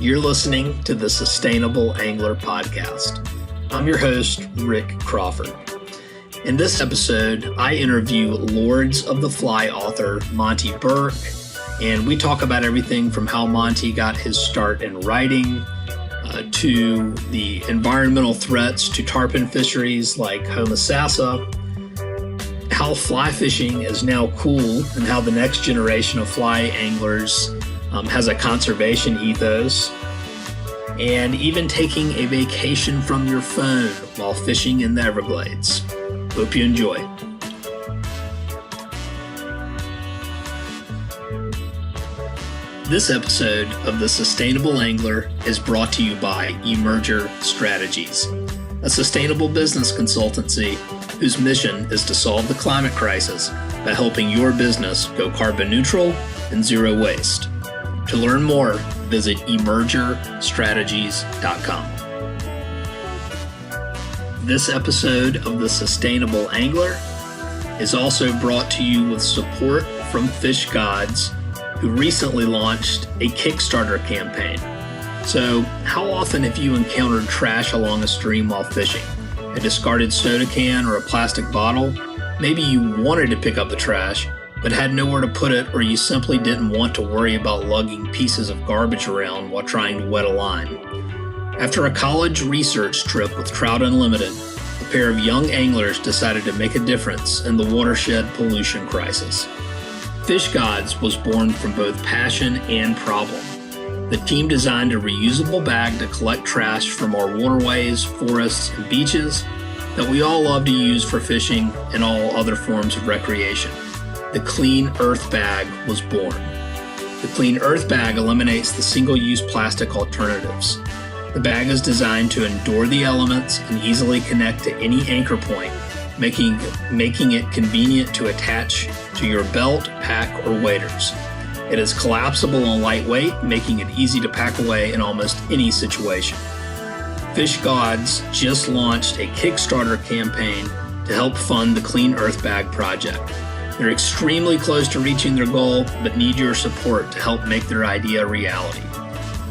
You're listening to the Sustainable Angler Podcast. I'm your host, Rick Crawford. In this episode, I interview Lords of the Fly author Monte Burke, and we talk about everything from how Monte got his start in writing, to the environmental threats to tarpon fisheries like Homosassa, how fly fishing is now cool and how the next generation of fly anglers has a conservation ethos, and even taking a vacation from your phone while fishing in the Everglades. Hope you enjoy. This episode of The Sustainable Angler is brought to you by Emerger Strategies, a sustainable business consultancy whose mission is to solve the climate crisis by helping your business go carbon neutral and zero waste. To learn more, visit emergerstrategies.com. This episode of The Sustainable Angler is also brought to you with support from Fish Gods, who recently launched a Kickstarter campaign. So, how often have you encountered trash along a stream while fishing? A discarded soda can or a plastic bottle? Maybe you wanted to pick up the trash, but had nowhere to put it, or you simply didn't want to worry about lugging pieces of garbage around while trying to wet a line. After a college research trip with Trout Unlimited, a pair of young anglers decided to make a difference in the watershed pollution crisis. Fish Gods was born from both passion and problem. The team designed a reusable bag to collect trash from our waterways, forests, and beaches that we all love to use for fishing and all other forms of recreation. The Clean Earth Bag was born. The Clean Earth Bag eliminates the single-use plastic alternatives. The bag is designed to endure the elements and easily connect to any anchor point, making it convenient to attach to your belt, pack, or waders. It is collapsible and lightweight, making it easy to pack away in almost any situation. Fish Gods just launched a Kickstarter campaign to help fund the Clean Earth Bag project. They're extremely close to reaching their goal, but need your support to help make their idea a reality.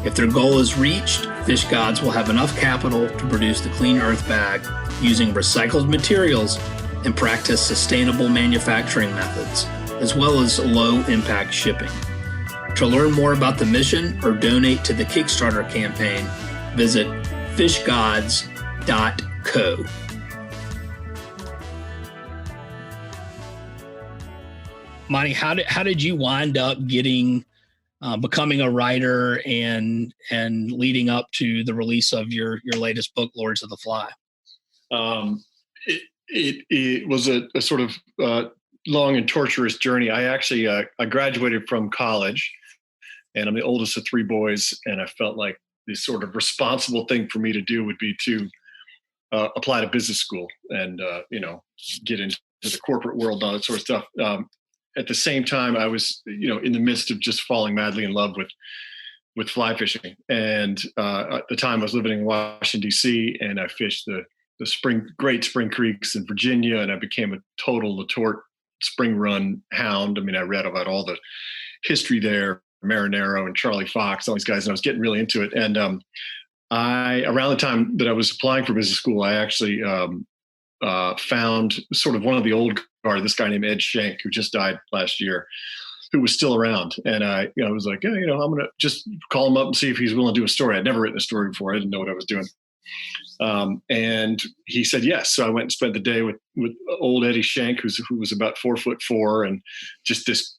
If their goal is reached, Fish Gods will have enough capital to produce the Clean Earth Bag using recycled materials and practice sustainable manufacturing methods, as well as low-impact shipping. To learn more about the mission or donate to the Kickstarter campaign, visit fishgods.co. Monte, how did you wind up getting becoming a writer and leading up to the release of your latest book, Lords of the Fly? It was a sort of long and torturous journey. I actually I graduated from college, and I'm the oldest of three boys, and I felt like the sort of responsible thing for me to do would be to apply to business school and get into the corporate world and all that sort of stuff. At the same time, I was in the midst of just falling madly in love with fly fishing, and at the time I was living in Washington D.C. and I fished the great spring creeks in Virginia, and I became a total Letort spring run hound. I mean, I read about all the history there, Marinero and Charlie Fox, all these guys, and I was getting really into it. And around the time that I was applying for business school, I actually found sort of one of the old guard, this guy named Ed Shank, who just died last year, who was still around. And I was like, I'm going to just call him up and see if he's willing to do a story. I'd never written a story before. I didn't know what I was doing. And he said yes. So I went and spent the day with old Eddie Shank, who was about 4'4", and just this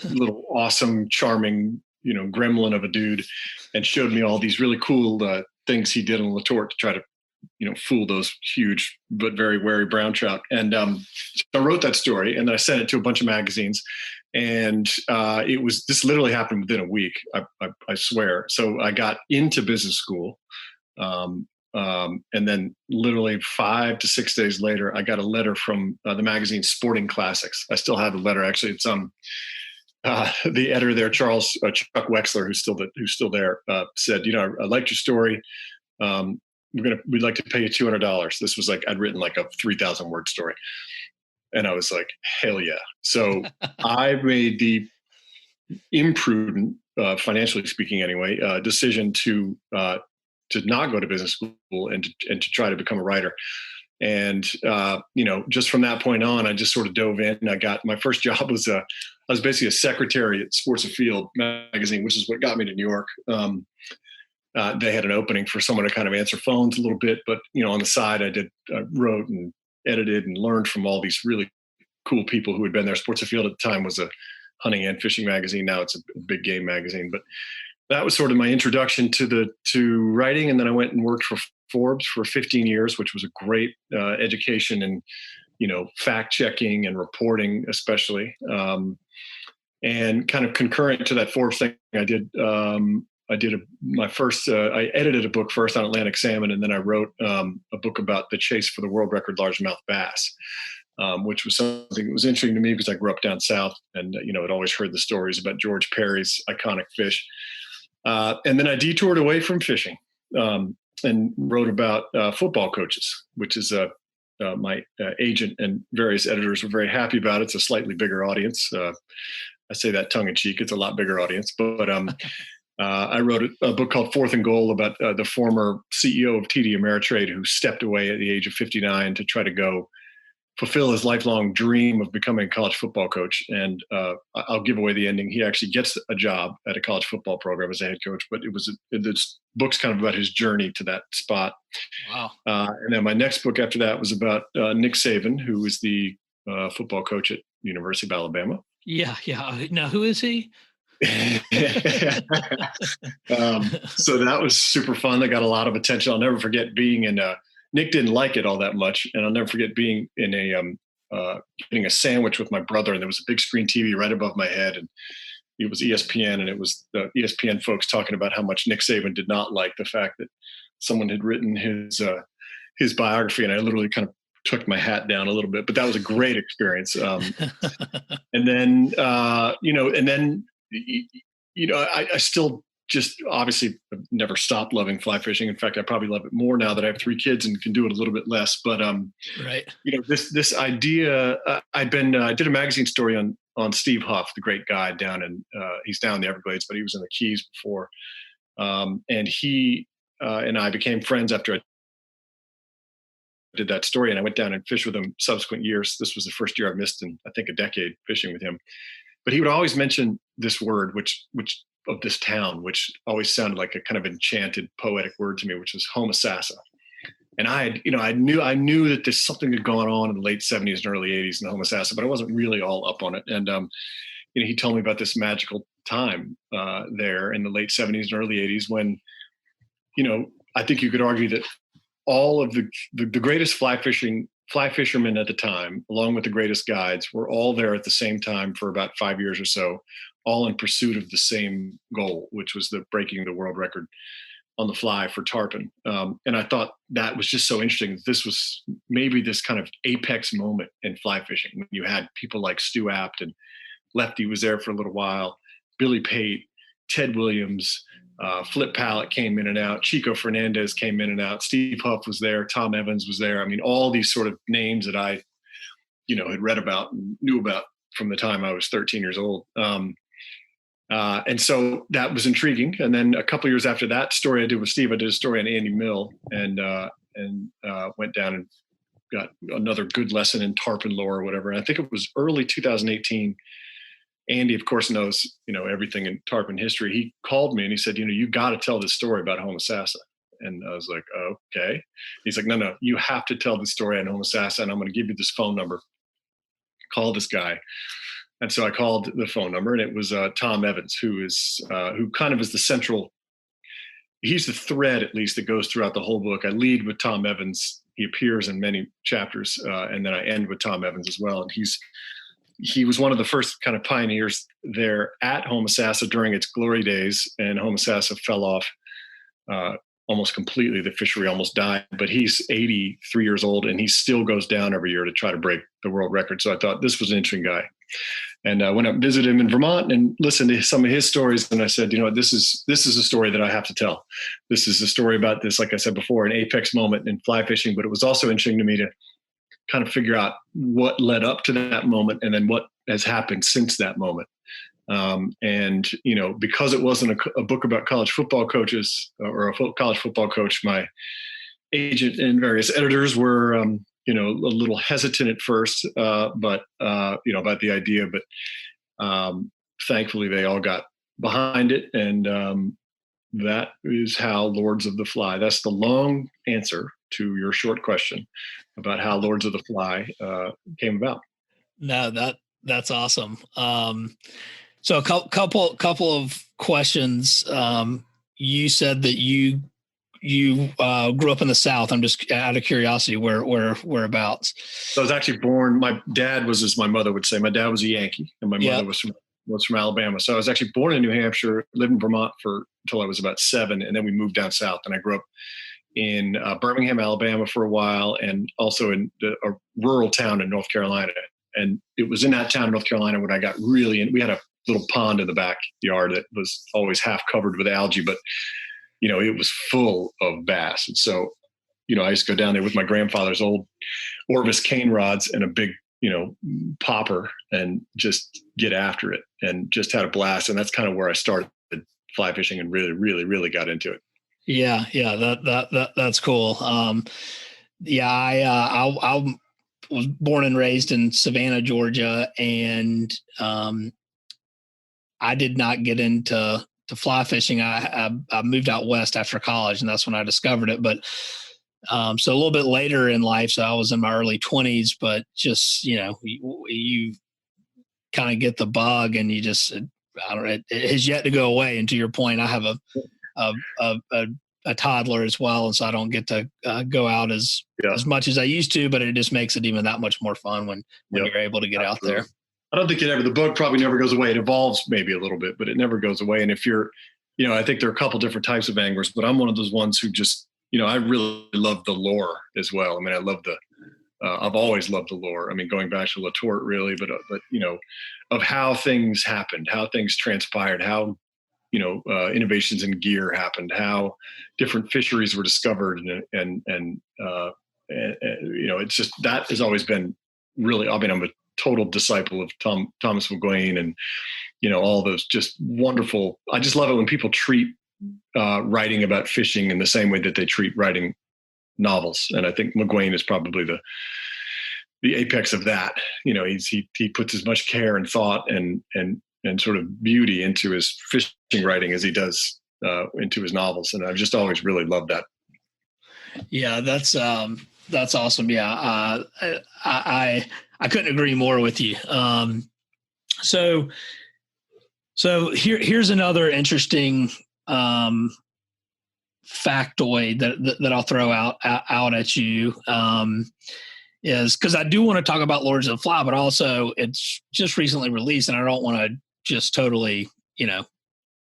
little awesome, charming, gremlin of a dude, and showed me all these really cool things he did on Letort to try to, fool those huge but very wary brown trout. And so I wrote that story, and then I sent it to a bunch of magazines. And this literally happened within a week, I swear. So I got into business school. And then literally 5 to 6 days later, I got a letter from the magazine Sporting Classics. I still have the letter. Actually, it's the editor there, Chuck Wexler, who's still there, said, I liked your story. We'd like to pay you $200. This was like, I'd written like a 3,000 word story. And I was like, hell yeah. So I made the imprudent financially speaking anyway, decision to not go to business school and to try to become a writer. And, just from that point on, I just sort of dove in. I got my first job I was basically a secretary at Sports Afield magazine, which is what got me to New York. They had an opening for someone to kind of answer phones a little bit, but, on the side, I wrote and edited and learned from all these really cool people who had been there. Sports Afield at the time was a hunting and fishing magazine. Now it's a big game magazine, but that was sort of my introduction to writing. And then I went and worked for Forbes for 15 years, which was a great education and, fact checking and reporting, especially. And kind of concurrent to that Forbes thing, I edited a book first on Atlantic salmon, and then I wrote a book about the chase for the world record largemouth bass, which was something that was interesting to me because I grew up down south and, had always heard the stories about George Perry's iconic fish. And then I detoured away from fishing and wrote about football coaches, which is my agent and various editors were very happy about. It's a slightly bigger audience. I say that tongue in cheek. It's a lot bigger audience, but I wrote a book called Fourth and Goal about the former CEO of TD Ameritrade who stepped away at the age of 59 to try to go fulfill his lifelong dream of becoming a college football coach. And I'll give away the ending. He actually gets a job at a college football program as a head coach, but this book's kind of about his journey to that spot. Wow. And then my next book after that was about Nick Saban, who was the football coach at University of Alabama. Yeah. Now, who is he? So that was super fun. That got a lot of attention. I'll never forget being in Nick didn't like it all that much. And I'll never forget being in getting a sandwich with my brother. And there was a big screen TV right above my head. And it was ESPN. And it was the ESPN folks talking about how much Nick Saban did not like the fact that someone had written his biography. And I literally kind of took my hat down a little bit, but that was a great experience. And then, I still just obviously never stopped loving fly fishing. In fact, I probably love it more now that I have 3 kids and can do it a little bit less. But, right. This idea, I did a magazine story on Steve Huff, the great guy he's down in the Everglades, but he was in the Keys before. And he and I became friends after I did that story, and I went down and fished with him subsequent years. This was the first year I missed in, I think, a decade fishing with him. But he would always mention this word, which of this town, which always sounded like a kind of enchanted, poetic word to me, which was Homosassa. And I knew that there's something had gone on in the late 70s and early 80s in Homosassa, but I wasn't really all up on it. And he told me about this magical time there in the late 70s and early 80s when, I think you could argue that all of the greatest fly fishermen at the time, along with the greatest guides, were all there at the same time for about 5 years or so, all in pursuit of the same goal, which was the breaking the world record on the fly for tarpon. And I thought that was just so interesting. This was maybe this kind of apex moment in fly fishing when you had people like Stu Apt and Lefty was there for a little while, Billy Pate, Ted Williams, Flip Pallett came in and out. Chico Fernandez came in and out. Steve Huff was there. Tom Evans was there. I mean, all these sort of names that I, had read about and knew about from the time I was 13 years old. And so that was intriguing. And then a couple of years after that story I did with Steve, I did a story on Andy Mill and went down and got another good lesson in tarpon lore or whatever. And I think it was early 2018. Andy, of course, knows, everything in tarpon history. He called me and he said, you got to tell this story about Homosassa. And I was like, okay. He's like, no, you have to tell this story on Homosassa, and I'm going to give you this phone number. Call this guy. And so I called the phone number, and it was Tom Evans, who kind of is the central. He's the thread, at least, that goes throughout the whole book. I lead with Tom Evans. He appears in many chapters, and then I end with Tom Evans as well. And he was one of the first kind of pioneers there at Homosassa during its glory days, and Homosassa fell off almost completely. The fishery almost died, but he's 83 years old, and he still goes down every year to try to break the world record. So I thought this was an interesting guy. And I went up and visited him in Vermont and listened to some of his stories. And I said, this is a story that I have to tell. This is a story about this, like I said before, an apex moment in fly fishing, but it was also interesting to me to kind of figure out what led up to that moment and then what has happened since that moment. And, because it wasn't a book about college football coaches or a college football coach, my agent and various editors were, a little hesitant at first, but about the idea. But thankfully, they all got behind it. And that is how Lords of the Fly. That's the long answer to your short question about how Lords of the Fly came about. No, that's awesome. So a couple of questions. You said that you grew up in the South. I'm just out of curiosity, whereabouts? So I was actually born. My dad was, as my mother would say, my dad was a Yankee, and my mother was from Alabama. So I was actually born in New Hampshire, lived in Vermont until I was about 7, and then we moved down south. And I grew up in Birmingham, Alabama, for a while, and also in a rural town in North Carolina. And it was in that town in North Carolina when I got really in. We had a little pond in the backyard that was always half covered with algae, but it was full of bass. And so, I used to go down there with my grandfather's old Orvis cane rods and a big, popper, and just get after it, and just had a blast. And that's kind of where I started fly fishing and really, really, really got into it. Yeah. That's cool. I was born and raised in Savannah, Georgia, and I did not get into fly fishing. I moved out west after college, and that's when I discovered it. But so a little bit later in life, so I was in my early 20s, but just, you kind of get the bug, and you just, I don't know, it has yet to go away. And to your point, I have a toddler as well, and so I don't get to go out as much as I used to, but it just makes it even that much more fun when you're able to get out there. I don't think the book probably never goes away. It evolves maybe a little bit, but it never goes away. And if you're, I think there are a couple different types of anglers, but I'm one of those ones who just, I really love the lore as well. I mean, I love I've always loved the lore. I mean, going back to Latort really, but of how things happened, how things transpired, how, innovations in gear happened, how different fisheries were discovered. And it's just, that has always been really, I mean, I'm a total disciple of Thomas McGuane and, all those just wonderful. I just love it when people treat writing about fishing in the same way that they treat writing novels. And I think McGuane is probably the apex of that. He puts as much care and thought and sort of beauty into his fishing writing as he does into his novels. And I've just always really loved that. Yeah, that's awesome. Yeah. I couldn't agree more with you. So here's another interesting factoid that I'll throw out at you, is because I do want to talk about Lords of the Fly, but also it's just recently released, and I don't want to just totally,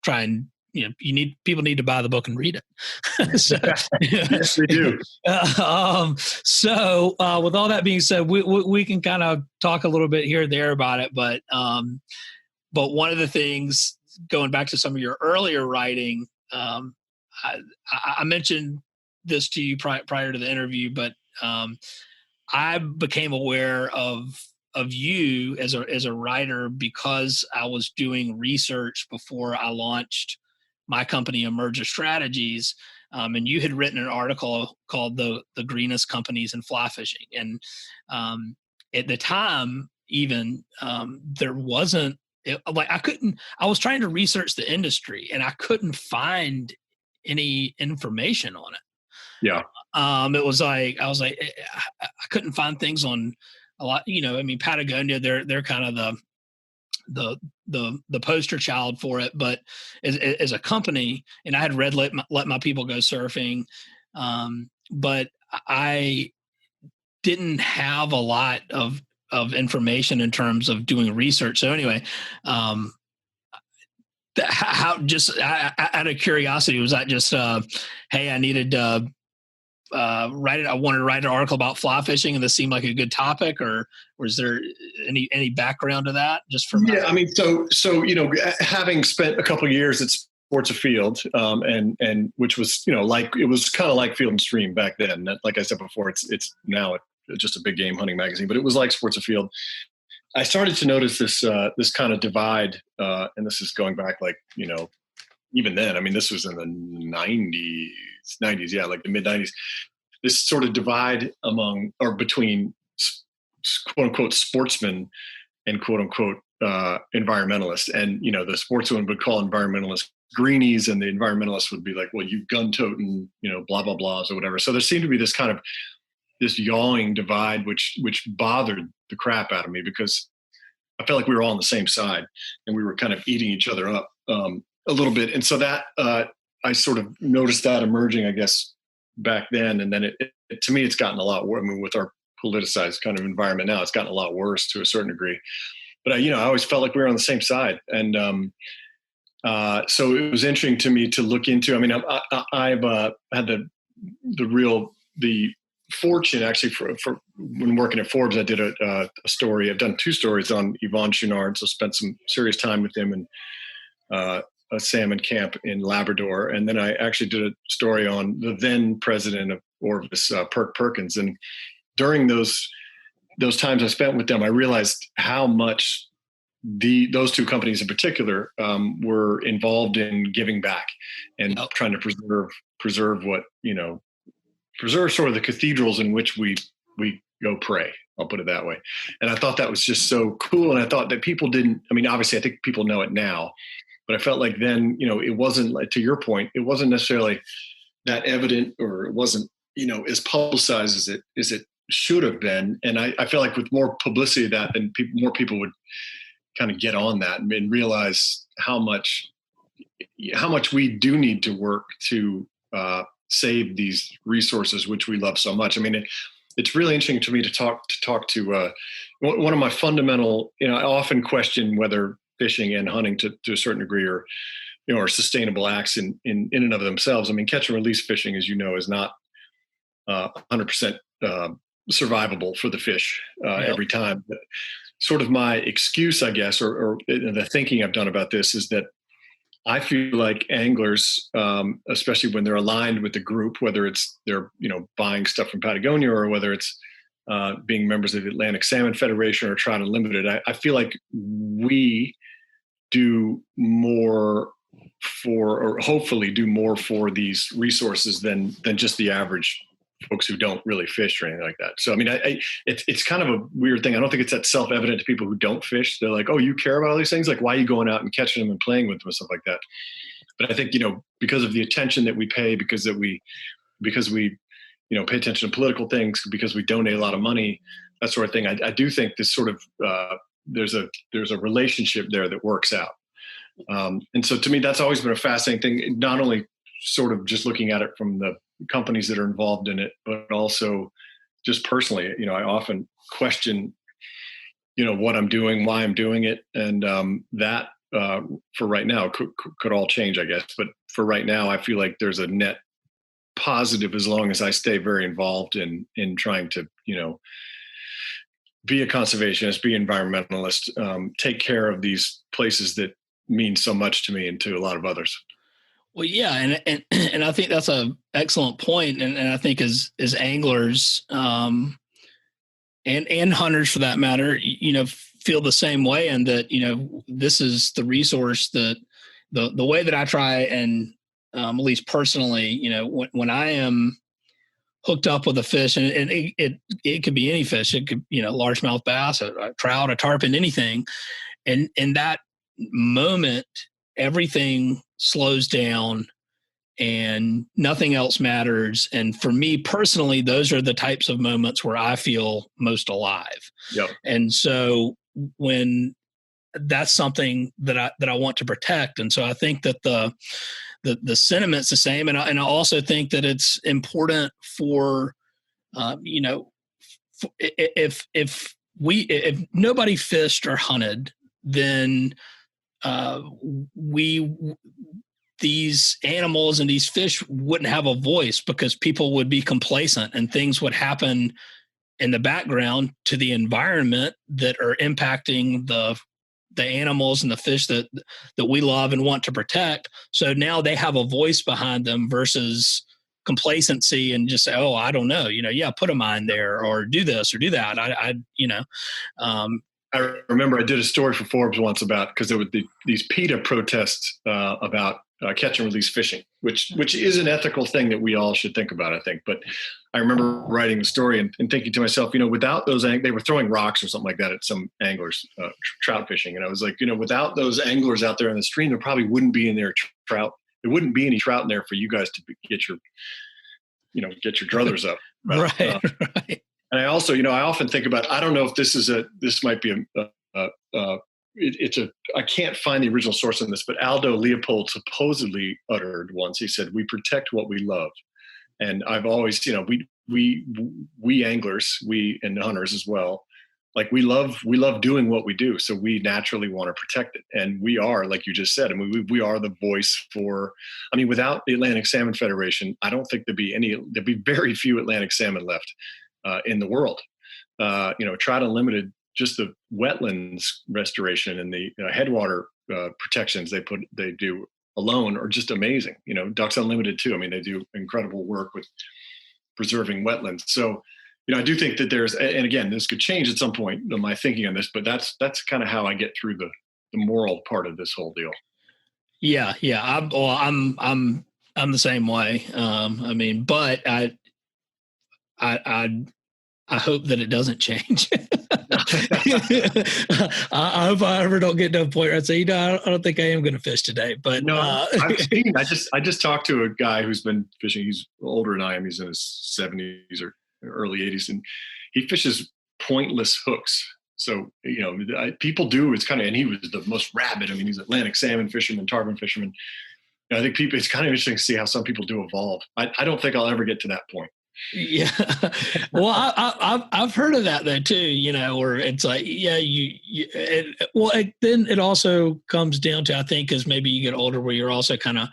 try and, people need to buy the book and read it. So, yes, they do. So with all that being said, we can kind of talk a little bit here and there about it, but one of the things, going back to some of your earlier writing, I mentioned this to you prior to the interview, but I became aware of you as a writer because I was doing research before I launched my company, Emerger Strategies, and you had written an article called "The Greenest Companies in Fly Fishing," and at the time, even there wasn't. I was trying to research the industry and I couldn't find any information on it. Yeah. It was like, I was like, I couldn't find things on a lot, I mean, Patagonia, they're kind of the poster child for it, but as a company, and I had read Let My People Go Surfing. But I didn't have a lot of information in terms of doing research. So anyway, how just out of curiosity, was that just, hey, I needed to write it. I wanted to write an article about fly fishing, and this seemed like a good topic, or was there any background to that? Just for I mean, so having spent a couple of years at Sports Afield, and which was it was kind of like Field and Stream back then. Like I said before, it's now just a big game hunting magazine, but it was like Sports Afield. I started to notice this kind of divide, and this is going back like, even then. I mean, this was in the '90s, yeah, like the mid '90s. This sort of divide among or between quote unquote sportsmen and quote unquote environmentalists. And the sportsmen would call environmentalists greenies, and the environmentalists would be like, well, you gun toting, blah blah blahs or whatever. So there seemed to be this yawing divide, which bothered the crap out of me, because I felt like we were all on the same side and we were kind of eating each other up a little bit. And so that I sort of noticed that emerging, I guess, back then. And then it to me, it's gotten a lot worse. I mean, with our politicized kind of environment now, it's gotten a lot worse to a certain degree. But I always felt like we were on the same side. And so it was interesting to me to look into. I mean, I've had the fortune, actually, for when working at Forbes, I did a story. I've done 2 stories on Yvon Chouinard, so spent some serious time with him and a salmon camp in Labrador. And then I actually did a story on the then president of Orvis, Perk Perkins. And during those times I spent with them, I realized how much those 2 companies in particular were involved in giving back and trying to preserve what, preserve sort of the cathedrals in which we go pray. I'll put it that way. And I thought that was just so cool. And I thought that people didn't, I mean, obviously I think people know it now, but I felt like then, it wasn't, like, to your point, it wasn't necessarily that evident, or it wasn't, as publicized as it should have been. And I feel like with more publicity of that, then more people would kind of get on that and realize how much we do need to work to save these resources, which we love so much. I mean, it's really interesting to me to talk to one of my fundamental, I often question whether fishing and hunting to a certain degree are sustainable acts in and of themselves. I mean, catch and release fishing, as you know, is not 100% survivable for the fish every time. But sort of my excuse, I guess, or the thinking I've done about this is that I feel like anglers, especially when they're aligned with the group, whether it's they're buying stuff from Patagonia, or whether it's being members of the Atlantic Salmon Federation or Trout Unlimited, I feel like we do more for, or hopefully do more for, these resources than just the average folks who don't really fish or anything like that. So, I mean, it's kind of a weird thing. I don't think it's that self-evident to people who don't fish. They're like, oh, you care about all these things? Like, why are you going out and catching them and playing with them and stuff like that? But I think, because of the attention that we pay, because we pay attention to political things, because we donate a lot of money, that sort of thing. I do think this sort of, there's a relationship there that works out. And so to me, that's always been a fascinating thing, not only sort of just looking at it from the companies that are involved in it, but also just personally, I often question, what I'm doing, why I'm doing it. And that for right now could all change, I guess. But for right now, I feel like there's a net positive as long as I stay very involved in trying to, be a conservationist, be an environmentalist, take care of these places that mean so much to me and to a lot of others. Well, yeah, and I think that's an excellent point, and I think as anglers, and hunters for that matter, feel the same way, and that this is the resource that the way that I try and at least personally, when I am hooked up with a fish, and it could be any fish, it could largemouth bass, a trout, a tarpon, anything, and in that moment, everything slows down and nothing else matters. And for me personally, those are the types of moments where I feel most alive. Yep. And so when that's something that I want to protect. And so I think that the sentiment's the same. And I also think that it's important for, if nobody fished or hunted, then these animals and these fish wouldn't have a voice, because people would be complacent and things would happen in the background to the environment that are impacting the animals and the fish that we love and want to protect. So now they have a voice behind them versus complacency and just say, oh, I don't know, put a mine there or do this or do that. I remember I did a story for Forbes once about, because there were these PETA protests about catch and release fishing, which is an ethical thing that we all should think about, I think. But I remember writing the story and thinking to myself, without those, they were throwing rocks or something like that at some anglers trout fishing, and I was like, without those anglers out there in the stream, there probably wouldn't be in there trout. There wouldn't be any trout in there for you guys to get your druthers up. Right. Right. And I also, I often think about, I don't know if this might be I can't find the original source on this, but Aldo Leopold supposedly uttered once, he said, "We protect what we love." And I've always, we anglers, we and hunters as well, like we love doing what we do. So we naturally want to protect it. And we are, like you just said, we are the voice for, without the Atlantic Salmon Federation, I don't think there'd be very few Atlantic salmon left in the world. Trout Unlimited, just the wetlands restoration and the headwater protections they do alone are just amazing. Ducks Unlimited too. They do incredible work with preserving wetlands. So, I do think that and again, this could change at some point, my thinking on this, but that's kind of how I get through the moral part of this whole deal. Yeah. I'm the same way. But I hope that it doesn't change. I hope I ever don't get to a point where I say, I don't think I am going to fish today. But no, I just talked to a guy who's been fishing. He's older than I am. He's in his 70s or early 80s, and he fishes pointless hooks. So, people do, it's kind of, and he was the most rabid. He's Atlantic salmon fisherman, tarpon fisherman. I think it's kind of interesting to see how some people do evolve. I don't think I'll ever get to that point. Yeah. Well, I've heard of that though too, where it's like, then it also comes down to, I think, as maybe you get older, where you're also kind of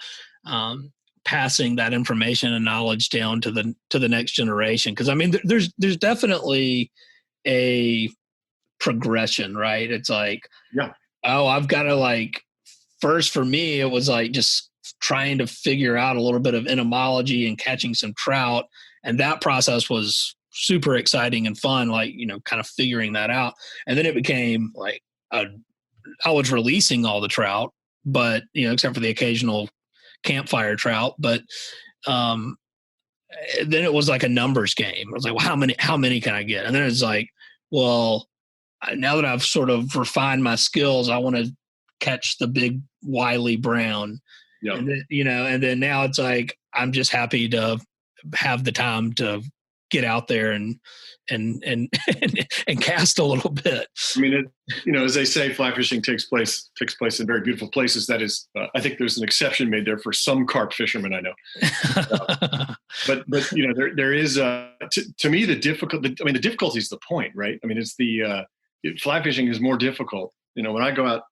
passing that information and knowledge down to the next generation. Cause there's definitely a progression, right? It's like, yeah. Oh, I've got to first for me, it was like just trying to figure out a little bit of entomology and catching some trout. And that process was super exciting and fun, kind of figuring that out. And then it became I was releasing all the trout, but, except for the occasional campfire trout. But then it was like a numbers game. I was like, well, how many can I get? And then it's like, well, now that I've sort of refined my skills, I want to catch the big wily brown. Yep. And then, and then now it's like, I'm just happy to have the time to get out there and cast a little bit. As they say, fly fishing takes place in very beautiful places. That is, I think there's an exception made there for some carp fishermen I know. But there is to me the difficulty is the point, right? It's fly fishing is more difficult. When I go out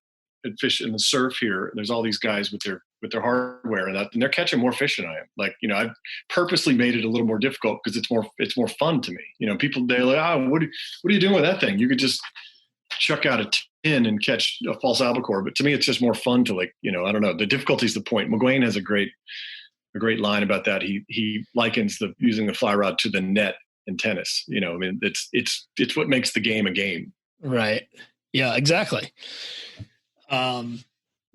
and fish in the surf here, there's all these guys with their hardware and they're catching more fish than I am. I've purposely made it a little more difficult because it's more fun to me. People, they're like, what are you doing with that thing? You could just chuck out a tin and catch a false albacore. But to me, it's just more fun to I don't know. The difficulty is the point. McGuane has a great line about that. He likens using the fly rod to the net in tennis. It's what makes the game a game. Right. Yeah, exactly.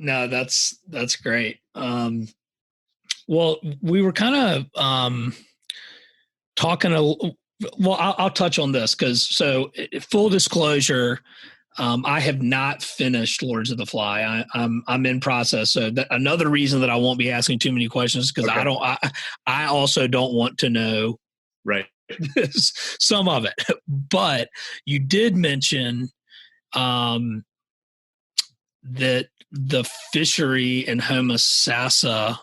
No, that's great. Well, we were kind of talking I'll touch on this so full disclosure, I have not finished Lords of the Fly. I'm in process. So another reason that I won't be asking too many questions because okay. I also don't want to know right some of it. But you did mention that the fishery in Homosassa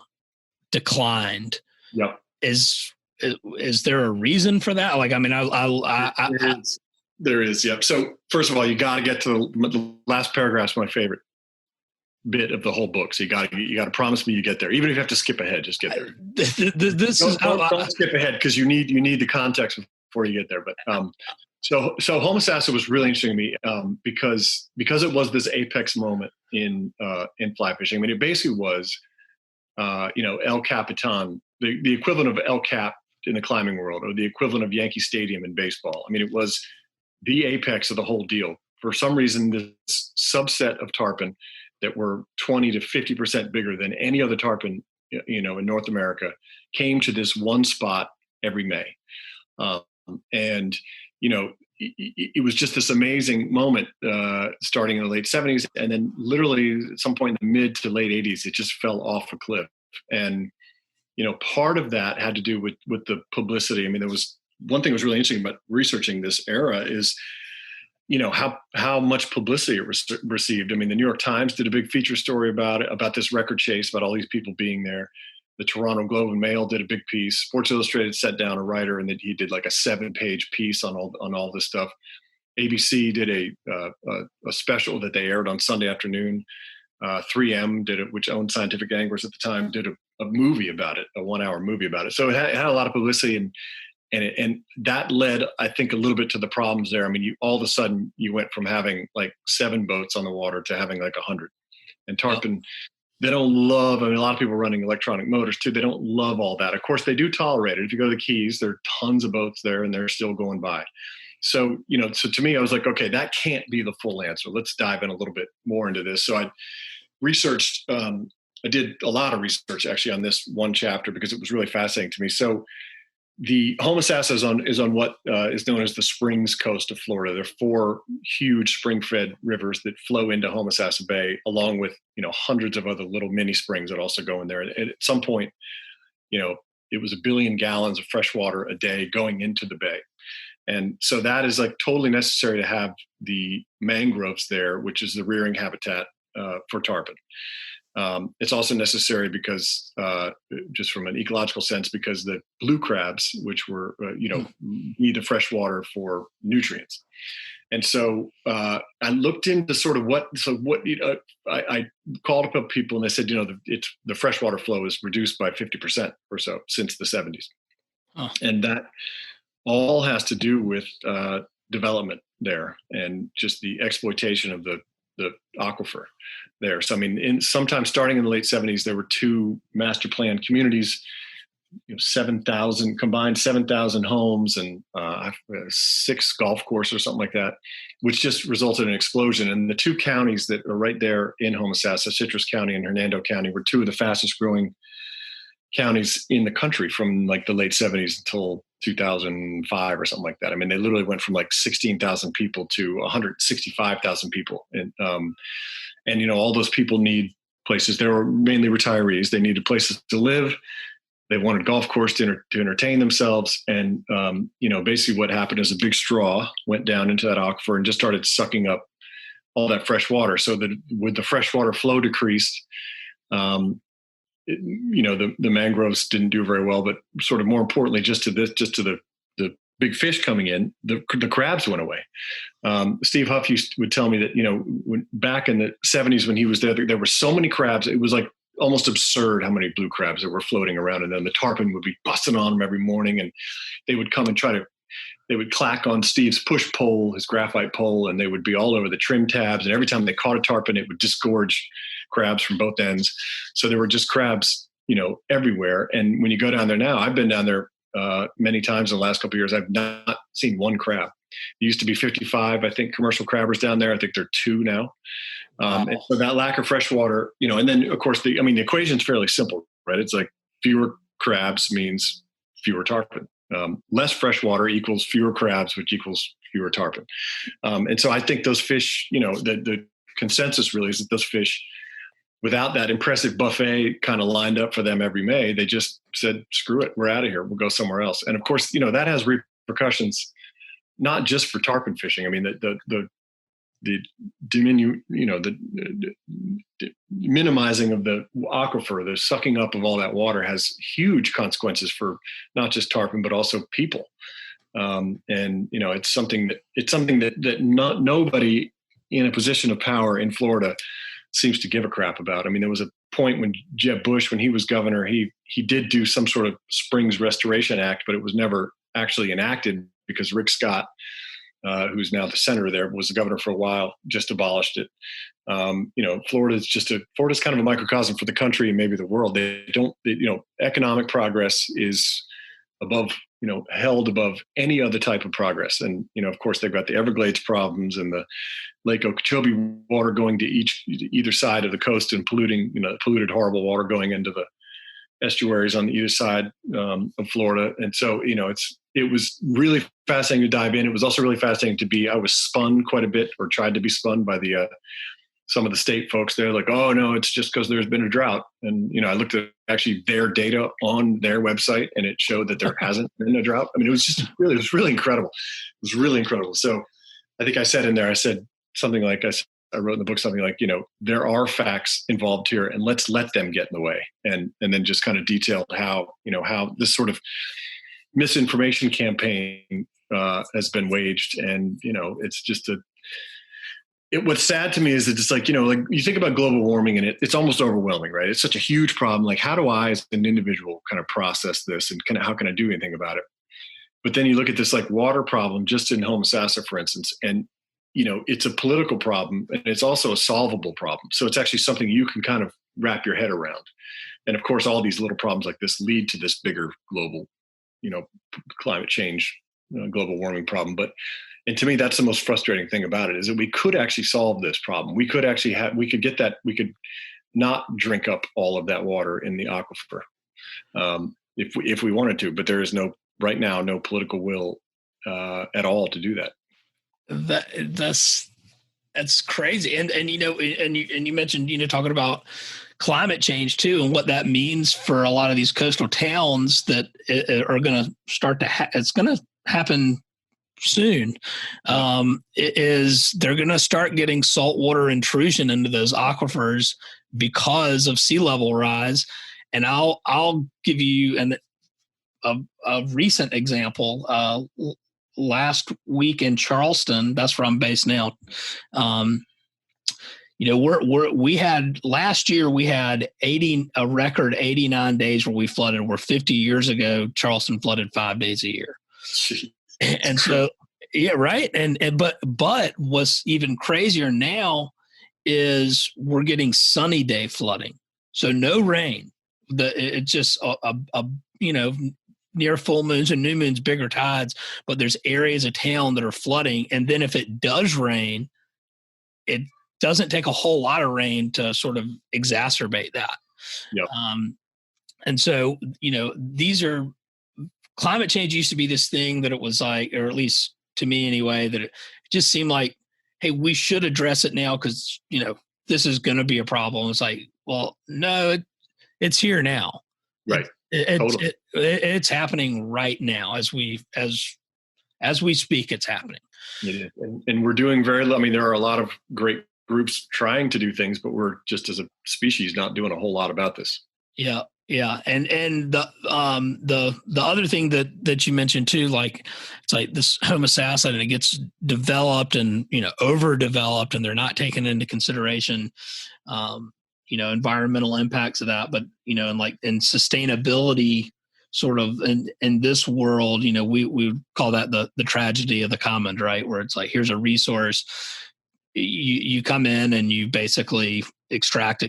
declined. Yep. Is there a reason for that? There is. Yep. So first of all, you got to get to the last paragraph's my favorite bit of the whole book. So you got to promise me you get there, even if you have to skip ahead. Just get there. Don't skip ahead because you need the context before you get there. But So Homosassa was really interesting to me because it was this apex moment in fly fishing. It basically was, El Capitan, the equivalent of El Cap in the climbing world, or the equivalent of Yankee Stadium in baseball. It was the apex of the whole deal. for some reason, this subset of tarpon that were 20 to 50% bigger than any other tarpon, in North America, came to this one spot every May. And, it was just this amazing moment, starting in the late 70s. And then literally at some point in the mid to late 80s, it just fell off a cliff. And, part of that had to do with the publicity. I mean, there was one thing that was really interesting about researching this era is, how much publicity it received. I mean, the New York Times did a big feature story about it, about this record chase, about all these people being there. The Toronto Globe and Mail did a big piece. Sports Illustrated set down a writer, and he did like a 7-page piece on all this stuff. ABC did a special that they aired on Sunday afternoon. 3M did it, which owned Scientific Anglers at the time, did a movie about it, a 1-hour movie about it. So it had a lot of publicity, and that led, I think, a little bit to the problems there. I mean, all of a sudden you went from having like 7 boats on the water to having like 100. And tarpon, they don't love, I mean, a lot of people running electronic motors too, they don't love all that. Of course, they do tolerate it. If you go to the Keys, there are tons of boats there and they're still going by. So, so to me, I was like, okay, that can't be the full answer. Let's dive in a little bit more into this. So I researched, I did a lot of research actually on this one chapter because it was really fascinating to me. So the Homosassa is on what is known as the Springs coast of Florida. There are 4 huge spring-fed rivers that flow into Homosassa Bay, along with hundreds of other little mini springs that also go in there. And at some point, it was 1 billion gallons of fresh water a day going into the bay, and so that is like totally necessary to have the mangroves there, which is the rearing habitat for tarpon. It's also necessary because, just from an ecological sense, because the blue crabs, which were, need the fresh water for nutrients. And so I looked into sort of I called up people and they said, the freshwater flow is reduced by 50% or so since the 70s. Huh. And that all has to do with development there and just the exploitation of the aquifer there. So, I mean, sometimes starting in the late 70s, there were 2 master plan communities, 7,000 combined, 7,000 homes and 6 golf courses or something like that, which just resulted in an explosion. And the 2 counties that are right there in Homosassa, Citrus County and Hernando County, were 2 of the fastest growing counties in the country from like the late 70s until 2005 or something like that. I mean, they literally went from like 16,000 people to 165,000 people. And all those people need places. They were mainly retirees. They needed places to live. They wanted golf course to entertain themselves. And, basically what happened is a big straw went down into that aquifer and just started sucking up all that fresh water. So that with the freshwater flow decreased, the mangroves didn't do very well, but sort of more importantly, just to the big fish coming in, the crabs went away. Steve Huff would tell me that, back in the 70s when he was there were so many crabs. It was like almost absurd how many blue crabs that were floating around. And then the tarpon would be busting on them every morning, and they would come and they would clack on Steve's push pole, his graphite pole, and they would be all over the trim tabs. And every time they caught a tarpon, it would disgorge crabs from both ends. So there were just crabs, everywhere. And when you go down there now, I've been down there many times in the last couple of years. I've not seen one crab. There used to be 55, I think, commercial crabbers down there. I think there are 2 now. Wow. And so that lack of fresh water, and then of course, the equation is fairly simple, right? It's like fewer crabs means fewer tarpon. Less fresh water equals fewer crabs, which equals fewer tarpon. And so I think those fish, the consensus really is that those fish, without that impressive buffet kind of lined up for them every May, they just said, screw it, we're out of here. We'll go somewhere else. And of course, that has repercussions, not just for tarpon fishing. I mean, the minimizing of the aquifer, the sucking up of all that water has huge consequences for not just tarpon, but also people. It's something that nobody in a position of power in Florida seems to give a crap about. I mean, there was a point when Jeb Bush, when he was governor, he did do some sort of Springs Restoration Act, but it was never actually enacted because Rick Scott, who's now the senator there, was the governor for a while, just abolished it. Florida's kind of a microcosm for the country and maybe the world. Economic progress is above, held above any other type of progress. And, of course, they've got the Everglades problems and the Lake Okeechobee water going to either side of the coast and polluting, polluted, horrible water going into the estuaries on either side of Florida. And so, it was really fascinating to dive in. It was also really fascinating I was spun quite a bit, or tried to be spun by some of the state folks. They're like, oh no, it's just because there's been a drought. And, I looked at actually their data on their website, and it showed that there hasn't been a drought. I mean, it was really incredible. It was really incredible. So I think I said something like, I wrote in the book something like, there are facts involved here, and let's let them get in the way. And then just kind of detailed how this sort of misinformation campaign has been waged. And, it's just what's sad to me is that it's like, like you think about global warming, and it's almost overwhelming, right? It's such a huge problem. Like, how do I, as an individual, kind of process this, and how can I do anything about it? But then you look at this like water problem just in Homosassa, for instance, and it's a political problem, and it's also a solvable problem. So it's actually something you can kind of wrap your head around. And of course, all these little problems like this lead to this bigger global, climate change, global warming problem. And to me, that's the most frustrating thing about it, is that we could actually solve this problem. We could actually we could not drink up all of that water in the aquifer if we wanted to, but there is right now no political will at all to do that. That's crazy. And you mentioned, talking about climate change too, and what that means for a lot of these coastal towns that are going to start to it's going to happen soon. They're going to start getting saltwater intrusion into those aquifers because of sea level rise. And I'll give you a recent example. Last week in Charleston, that's where I'm based now. Last year we had a record 89 days where we flooded, where 50 years ago Charleston flooded 5 days a year. And so, yeah, right. But what's even crazier now is we're getting sunny day flooding. So no rain. It's just near full moons and new moons, bigger tides, but there's areas of town that are flooding. And then if it does rain, it doesn't take a whole lot of rain to sort of exacerbate that. Yep. And so, these are climate change used to be this thing that it was like, or at least to me anyway, that it just seemed like, hey, we should address it now because, this is going to be a problem. It's like, well, no, it's here now. Right. It's happening right now as we speak. It's happening. It is. And we're doing very little. I mean, there are a lot of great groups trying to do things, but we're just, as a species, not doing a whole lot about this. Yeah. Yeah. And the other thing that you mentioned too, like, it's like this Homosassa, and it gets developed and, overdeveloped, and they're not taken into consideration, environmental impacts of that. But, in sustainability sort of in this world, we call that the tragedy of the commons, right? Where it's like, here's a resource, you come in and you basically extract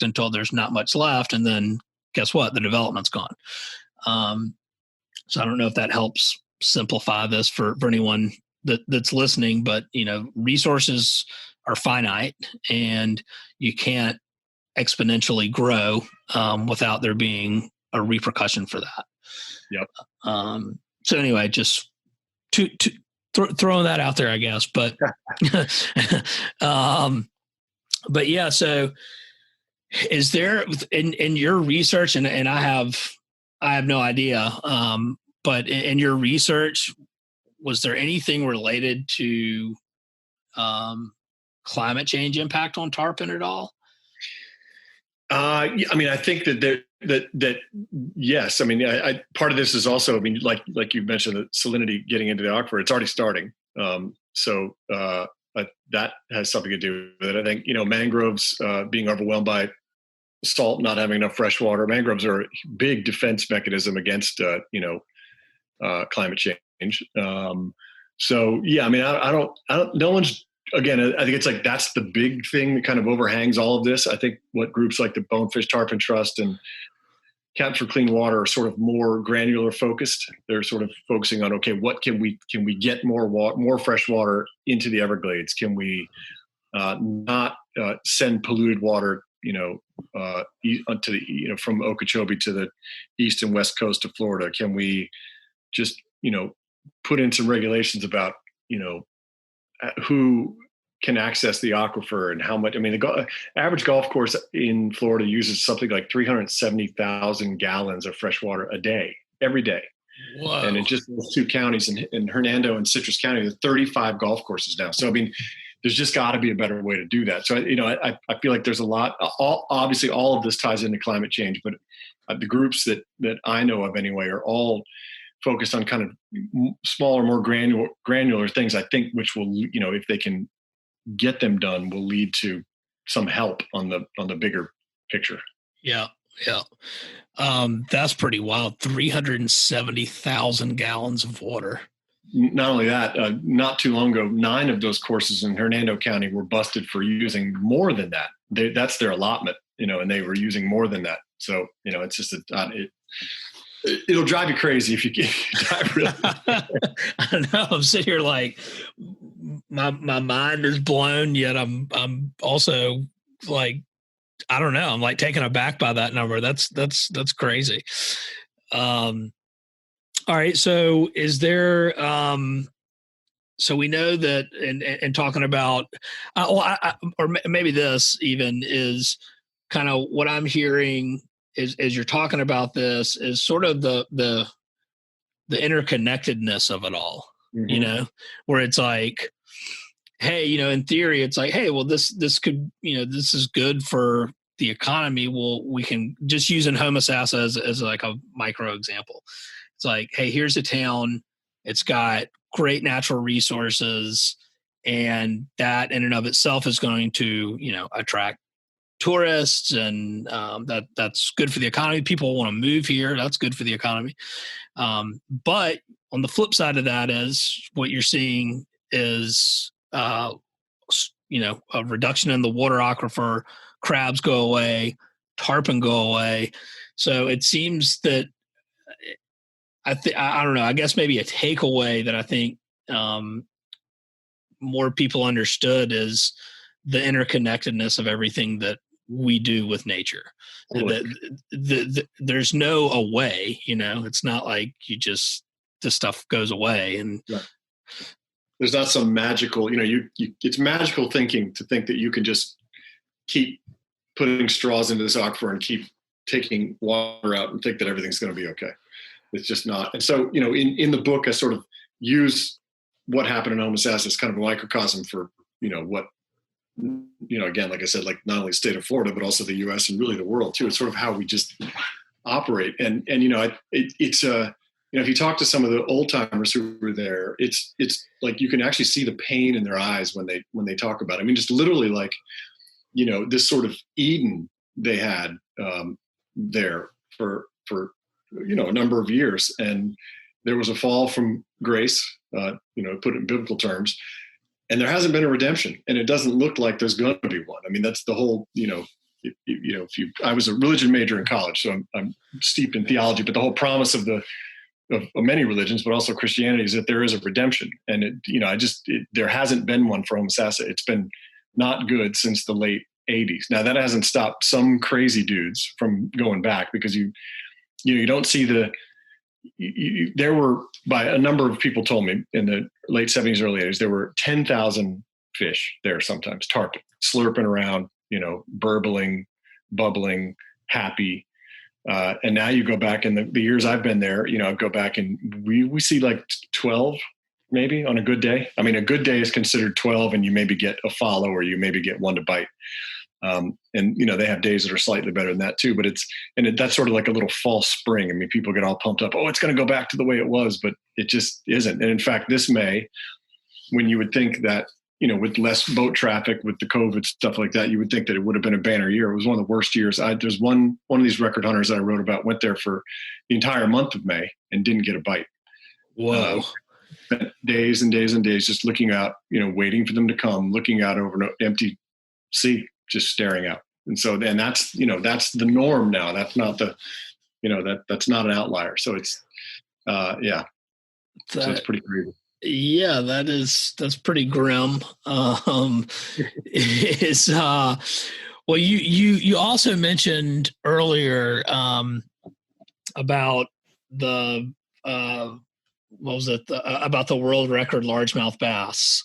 until there's not much left. And then guess what? The development's gone. So I don't know if that helps simplify this for anyone that's listening, but, resources are finite, and you can't exponentially grow without there being a repercussion for that. Yep. So anyway, just throwing that out there, I guess. But but yeah. So is there in your research, and I have no idea, but in your research, was there anything related to climate change impact on tarpon at all? I mean, I think that yes. I mean, I part of this is also, I mean, like you mentioned, the salinity getting into the aquifer, it's already starting. So that has something to do with it. I think, mangroves being overwhelmed by salt, not having enough fresh water. Mangroves are a big defense mechanism against climate change. So yeah, I mean, I don't. No one's. Again, I think it's like that's the big thing that kind of overhangs all of this. I think what groups like the Bonefish Tarpon Trust and Cabs for Clean Water are sort of more granular focused. They're sort of focusing on, okay, what can we get more fresh water into the Everglades? Can we not send polluted water, onto the, from Okeechobee to the east and west coast of Florida? Can we just, put in some regulations about, who can access the aquifer and how much? I mean, the average golf course in Florida uses something like 370,000 gallons of fresh water a day, every day. Whoa. And in just those two counties, in Hernando and Citrus County, there's 35 golf courses now. So, I mean, there's just got to be a better way to do that. So, I feel like there's a lot. Obviously, all of this ties into climate change, but the groups that I know of anyway are all focused on kind of smaller, more granular things, I think, which will, if they can get them done, will lead to some help on the bigger picture. Yeah. That's pretty wild. 370,000 gallons of water. Not only that, not too long ago, 9 of those courses in Hernando County were busted for using more than that. That's their allotment, and they were using more than that. So, it's just it'll drive you crazy if you dive really. I don't know. I'm sitting here like my mind is blown, yet I'm also like, I don't know. I'm like taken aback by that number. That's crazy. All right. So is there, so we know that, and talking about, or maybe this even is kind of what I'm hearing is, as you're talking about this, is sort of the interconnectedness of it all, where it's like, hey, in theory, it's like, hey, well, this could, this is good for the economy. Well, we can just using Homosassa as like a micro example. It's like, hey, here's a town. It's got great natural resources, and that in and of itself is going to, attract tourists, and that's good for the economy. People want to move here. That's good for the economy. But on the flip side of that is what you're seeing is, a reduction in the water aquifer, crabs go away, tarpon go away. So it seems that I don't know, I guess maybe a takeaway that I think more people understood is the interconnectedness of everything that we do with nature. There's no away, it's not like this stuff goes away. And right. There's not some magical, it's magical thinking to think that you can just keep putting straws into this aquifer and keep taking water out and think that everything's going to be okay. It's just not. And so, in the book, I sort of use what happened in Homosassa as kind of a microcosm for, what, again, like I said, like not only the state of Florida, but also the U.S. and really the world too. It's sort of how we just operate. And it's if you talk to some of the old timers who were there, it's like you can actually see the pain in their eyes when they talk about it. I mean, just literally like, this sort of Eden they had there for a number of years, and there was a fall from grace, put it in biblical terms, and there hasn't been a redemption, and it doesn't look like there's going to be one. I mean, that's the whole, I was a religion major in college, so I'm steeped in theology, but the whole promise of many religions, but also Christianity, is that there is a redemption. And there hasn't been one for Homosassa. It's been not good since the late 80s. Now that hasn't stopped some crazy dudes from going back, because you don't see there were, by a number of people told me in the late 70s, early 80s, there were 10,000 fish there sometimes, tarpon, slurping around, burbling, bubbling, happy. And now you go back in the years I've been there, go back and we see like 12 maybe on a good day. I mean, a good day is considered 12, and you maybe get a follow, or you maybe get one to bite. And they have days that are slightly better than that too, but that's sort of like a little false spring. I mean, people get all pumped up. Oh, it's going to go back to the way it was, but it just isn't. And in fact, this May, when you would think that, with less boat traffic, with the COVID stuff like that, you would think that it would have been a banner year. It was one of the worst years. There's one of these record hunters that I wrote about went there for the entire month of May and didn't get a bite. Whoa. Spent days and days and days just looking out, waiting for them to come, looking out over an empty sea, just staring out. And so then that's the norm now. That's not the that's not an outlier. So it's, yeah, so it's pretty crazy. Yeah, that's pretty grim. Is well, you also mentioned earlier about the what was it about the world record largemouth bass,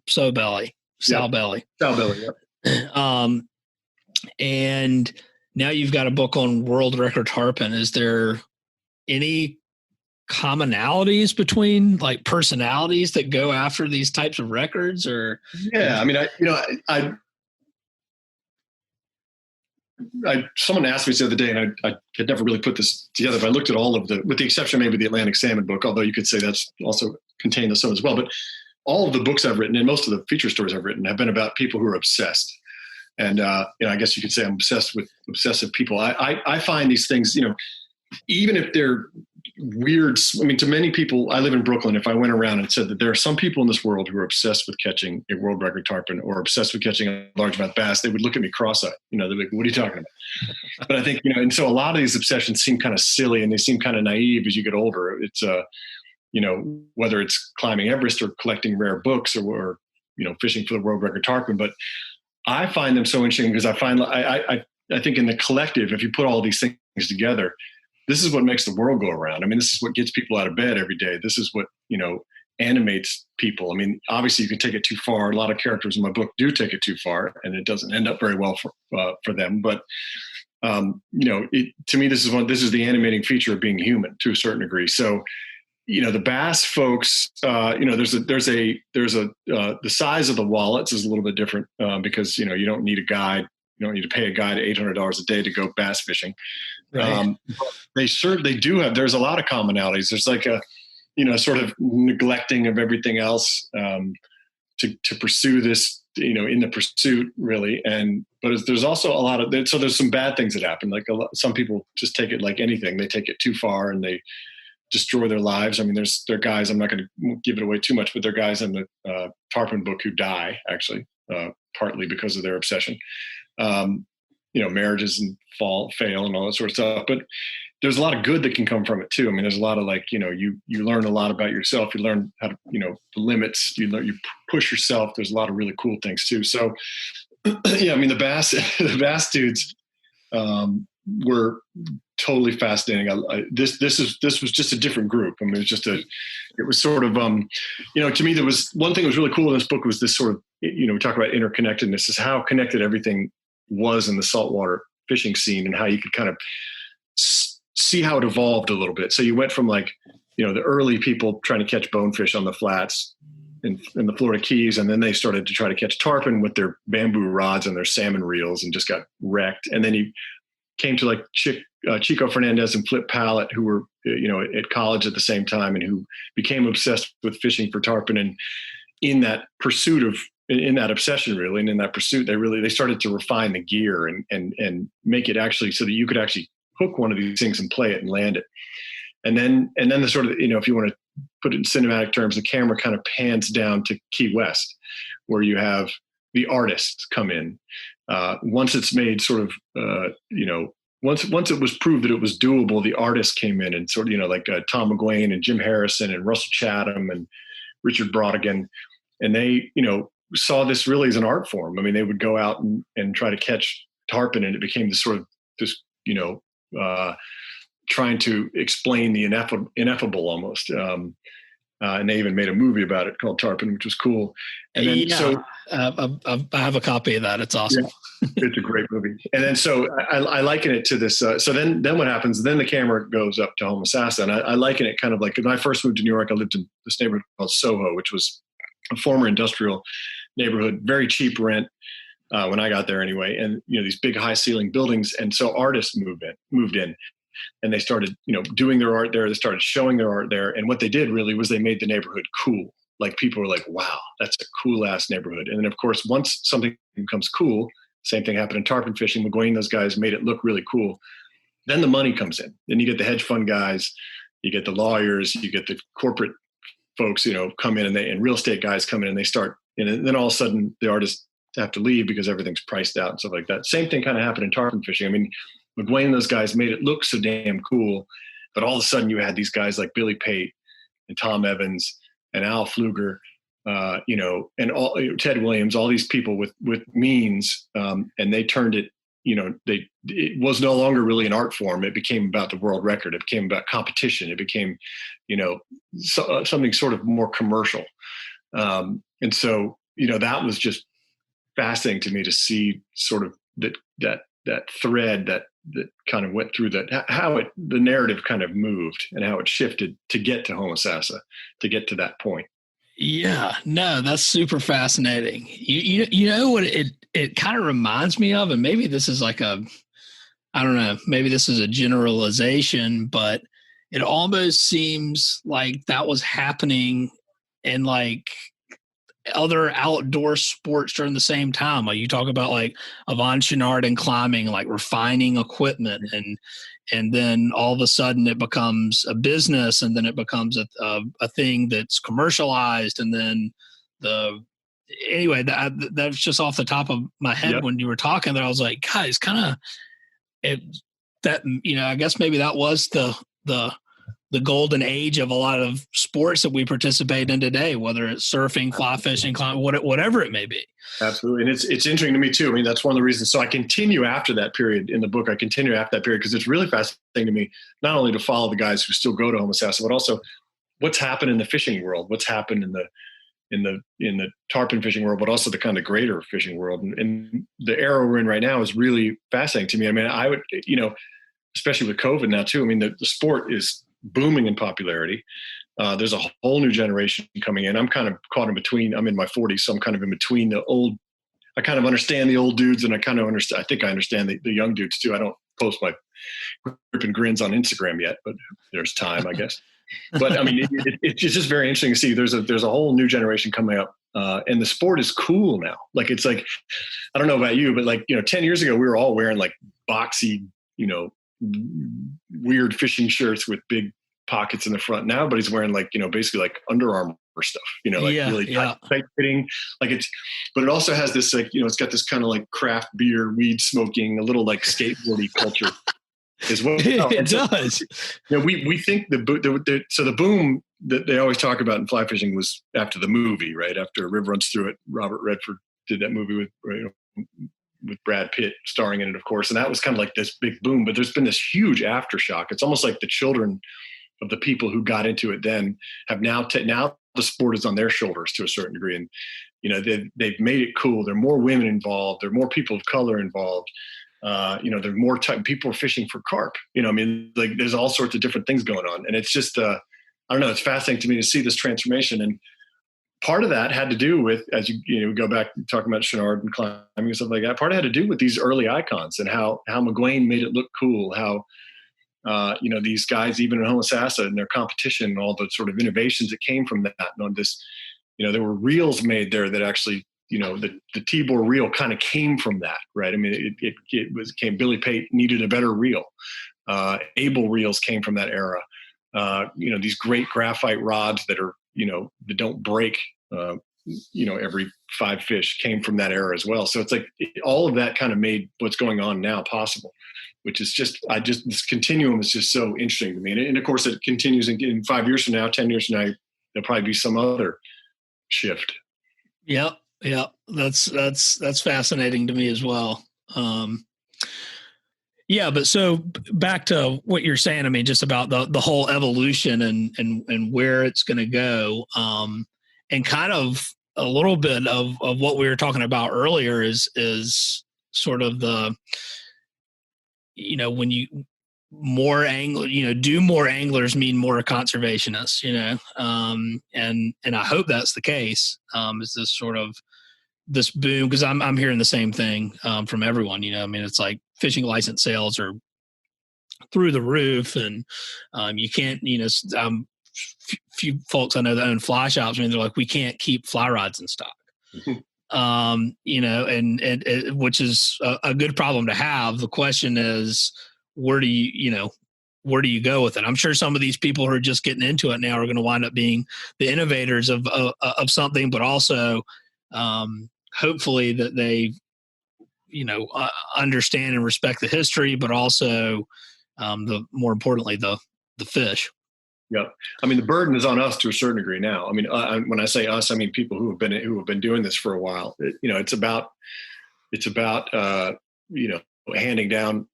Sowbelly. Sowbelly. Yep. And now you've got a book on world record tarpon. Is there any commonalities between like personalities that go after these types of records? Or yeah, I mean, someone asked me the other day, and I had never really put this together, but I looked at all of with the exception maybe the Atlantic Salmon book, although you could say that's also contained some as well. But all of the books I've written and most of the feature stories I've written have been about people who are obsessed. And, I guess you could say I'm obsessed with obsessive people. I find these things, even if they're weird, I mean, to many people, I live in Brooklyn. If I went around and said that there are some people in this world who are obsessed with catching a world record tarpon or obsessed with catching a largemouth bass, they would look at me cross-eyed. They're like, what are you talking about? But I think, and so a lot of these obsessions seem kind of silly and they seem kind of naive as you get older. It's, whether it's climbing Everest or collecting rare books or fishing for the world record tarpon. But I find them so interesting because I think in the collective, if you put all these things together, this is what makes the world go around. I mean, this is what gets people out of bed every day. This is what, animates people. I mean, obviously you can take it too far. A lot of characters in my book do take it too far and it doesn't end up very well for them. But, to me, this is the animating feature of being human to a certain degree. So, the bass folks, the size of the wallets is a little bit different because, you don't need a guide. You don't need to pay a guide $800 a day to go bass fishing. Right. They do have, there's a lot of commonalities. There's like a, sort of neglecting of everything else to pursue this, in the pursuit really. But there's also a lot of, so there's some bad things that happen. Like some people just take it like anything. They take it too far and they destroy their lives. I mean, there are guys, I'm not going to give it away too much, but there are guys in the tarpon book who die actually, partly because of their obsession. Marriages and fail and all that sort of stuff. But there's a lot of good that can come from it too. I mean, there's a lot of you learn a lot about yourself. You learn how to, the limits, you push yourself. There's a lot of really cool things too. So yeah, I mean, the bass dudes were totally fascinating. This was just a different group. I mean, it was sort of, to me, there was one thing that was really cool in this book was this sort of, we talk about interconnectedness, is how connected everything was in the saltwater fishing scene and how you could kind of see how it evolved a little bit. So you went from the early people trying to catch bonefish on the flats in the Florida Keys. And then they started to try to catch tarpon with their bamboo rods and their salmon reels and just got wrecked. And then you came to Chico Fernandez and Flip Pallett, who were, at college at the same time and who became obsessed with fishing for tarpon. And in that obsession really, and in that pursuit, they started to refine the gear and make it actually so that you could actually hook one of these things and play it and land it. And then the sort of, if you want to put it in cinematic terms, the camera kind of pans down to Key West, where you have the artists come in. Once it's made sort of, once it was proved that it was doable, the artists came in and sort of, like Tom McGuane and Jim Harrison and Russell Chatham and Richard Brodigan. And they, saw this really as an art form. I mean, they would go out and try to catch tarpon, and it became trying to explain the ineffable almost. And they even made a movie about it called Tarpon, which was cool. And then I have a copy of that. It's awesome. Yeah, it's a great movie. And then so I liken it to this. So then what happens? Then the camera goes up to Homosassa, and I liken it kind of like when I first moved to New York. I lived in this neighborhood called Soho, which was a former industrial neighborhood, very cheap rent when I got there anyway. And these big high ceiling buildings, and so artists moved in. And they started, doing their art there. They started showing their art there. And what they did really was they made the neighborhood cool. Like people were like, wow, that's a cool ass neighborhood. And then of course, once something becomes cool, same thing happened in tarpon fishing. McGuane, those guys made it look really cool. Then the money comes in. Then you get the hedge fund guys, you get the lawyers, you get the corporate folks, come in and real estate guys come in and they start, and then all of a sudden the artists have to leave because everything's priced out and stuff like that. Same thing kind of happened in tarpon fishing. I mean, McGuane and those guys made it look so damn cool. But all of a sudden you had these guys like Billy Pate and Tom Evans and Al Pfluger, and all Ted Williams, all these people with means, and they turned it. It was no longer really an art form. It became about the world record. It became about competition. It became, something sort of more commercial. And so, that was just fascinating to me to see sort of that thread that kind of went through the narrative kind of moved and how it shifted to get to Homosassa, to get to that point. Yeah, no, that's super fascinating. You know what it kind of reminds me of, and maybe this is like I don't know, maybe this is a generalization, but it almost seems like that was happening in like other outdoor sports during the same time. Like you talk about like Yvon Chouinard and climbing, like refining equipment, and then all of a sudden it becomes a business, and then it becomes a thing that's commercialized. And then anyway, that's just off the top of my head. Yep. When you were talking, that I was like, guys, kind of I guess maybe that was the golden age of a lot of sports that we participate in today, whether it's surfing, fly fishing, climbing, whatever it may be. Absolutely. And it's interesting to me too. I mean, that's one of the reasons. So I continue after that period in the book. I continue after that period because it's really fascinating to me, not only to follow the guys who still go to Homosassa, but also what's happened in the fishing world, what's happened in the tarpon fishing world, but also the kind of greater fishing world. And the era we're in right now is really fascinating to me. I mean, I would, especially with COVID now too, I mean, the sport is booming in popularity. There's a whole new generation coming in. I'm kind of caught in between. I'm in my 40s, so I'm kind of in between the old. I kind of understand the old dudes, and I kind of understand. I think I understand the young dudes too. I don't post my grip and grins on Instagram yet, but there's time, I guess. But I mean, it's just very interesting to see. There's a whole new generation coming up, and the sport is cool now. Like it's like, I don't know about you, but like 10 years ago, we were all wearing like boxy, weird fishing shirts with big pockets in the front. Now everybody's wearing like, basically like Under Armour stuff, really tight fitting. Like but it also has this like, it's got this kind of like craft beer, weed smoking, a little like skateboardy culture as well. It does. We think the boom that they always talk about in fly fishing was after the movie, right? After A River Runs Through It, Robert Redford did that movie with Brad Pitt starring in it, of course. And that was kind of like this big boom, but there's been this huge aftershock. It's almost like the children of the people who got into it then have now the sport is on their shoulders to a certain degree. And, they've made it cool. There are more women involved. There are more people of color involved. There are more people are fishing for carp. Like there's all sorts of different things going on. And it's just, I don't know, it's fascinating to me to see this transformation. And part of that had to do with, as we go back talking about Chouinard and climbing and stuff like that, part of it had to do with these early icons and how McGuane made it look cool, how, these guys, even in Homosassa and their competition and all the sort of innovations that came from that. And on this, there were reels made there that actually, the T-bore reel kind of came from that, right? I mean, Billy Pate needed a better reel. Able reels came from that era. These great graphite rods that are, that don't break, every 5 fish came from that era as well. So it's like all of that kind of made what's going on now possible, which is this continuum is just so interesting to me. And of course it continues in 5 years from now, 10 years from now, there'll probably be some other shift. Yep. That's fascinating to me as well. But so back to what you're saying, I mean, just about the whole evolution and where it's going to go, and kind of a little bit of what we were talking about earlier is sort of the, when you more angler, do more anglers mean more conservationists, and I hope that's the case. Is this sort of this boom, because I'm hearing the same thing from everyone. I mean, it's like fishing license sales are through the roof, and you can't, few folks I know that own fly shops, I mean, they're like, we can't keep fly rods in stock. And which is a good problem to have. The question is, where do you go with it? I'm sure some of these people who are just getting into it now are going to wind up being the innovators of something, but also hopefully that they understand and respect the history, but also more importantly, the fish. Yeah, I mean, the burden is on us to a certain degree now. I mean, when I say us, I mean people who have been doing this for a while. It's about handing down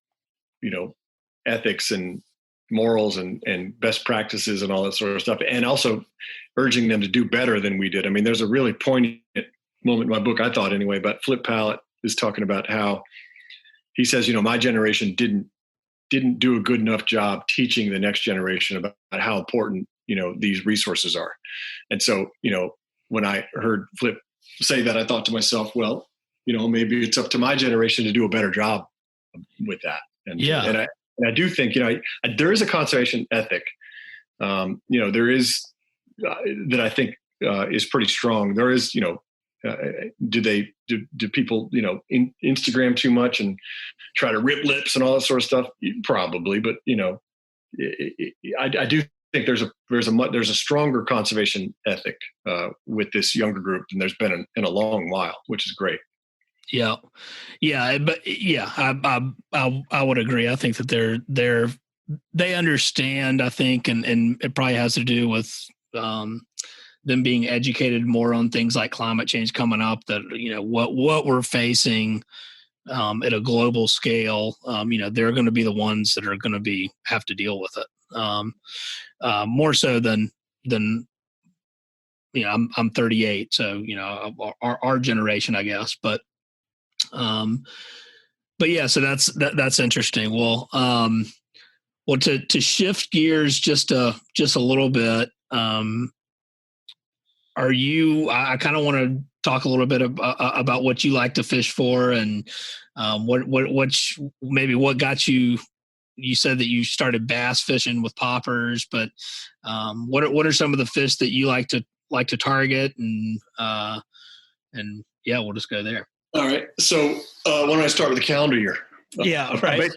ethics and morals and best practices and all that sort of stuff, and also urging them to do better than we did. I mean, there's a really poignant moment in my book, I thought anyway, but Flip Pallett is talking about how he says, my generation didn't do a good enough job teaching the next generation about how important, these resources are. And so, when I heard Flip say that, I thought to myself, well, maybe it's up to my generation to do a better job with that. And I do think, there is a conservation ethic, there is that I think is pretty strong. There is, do people, Instagram too much and try to rip lips and all that sort of stuff? Probably, but I do think there's a stronger conservation ethic with this younger group than there's been in a long while, which is great. Yeah, but I would agree. I think that they understand. I think, and it probably has to do with them being educated more on things like climate change coming up. That what we're facing at a global scale. They're going to be the ones that are going to have to deal with it more so than. I'm 38, so our generation, I guess, but yeah, so that's interesting. Well, to shift gears just a little bit, I kind of want to talk a little bit about what you like to fish for, and what got you. You said that you started bass fishing with poppers, but what are some of the fish that you like to target, and yeah, we'll just go there. All right. So why don't I start with the calendar year? Yeah, right.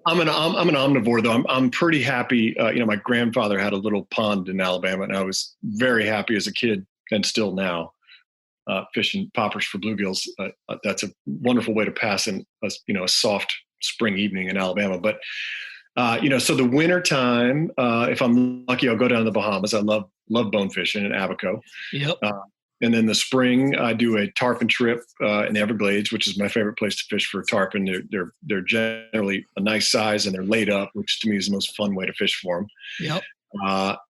I'm an omnivore, though. I'm pretty happy. My grandfather had a little pond in Alabama, and I was very happy as a kid, and still now, fishing poppers for bluegills. That's a wonderful way to pass a soft spring evening in Alabama. But so the winter time, if I'm lucky, I'll go down to the Bahamas. I love bone fishing in Abaco. Yep. And then the spring, I do a tarpon trip in the Everglades, which is my favorite place to fish for tarpon. They're generally a nice size, and they're laid up, which to me is the most fun way to fish for them. Yep.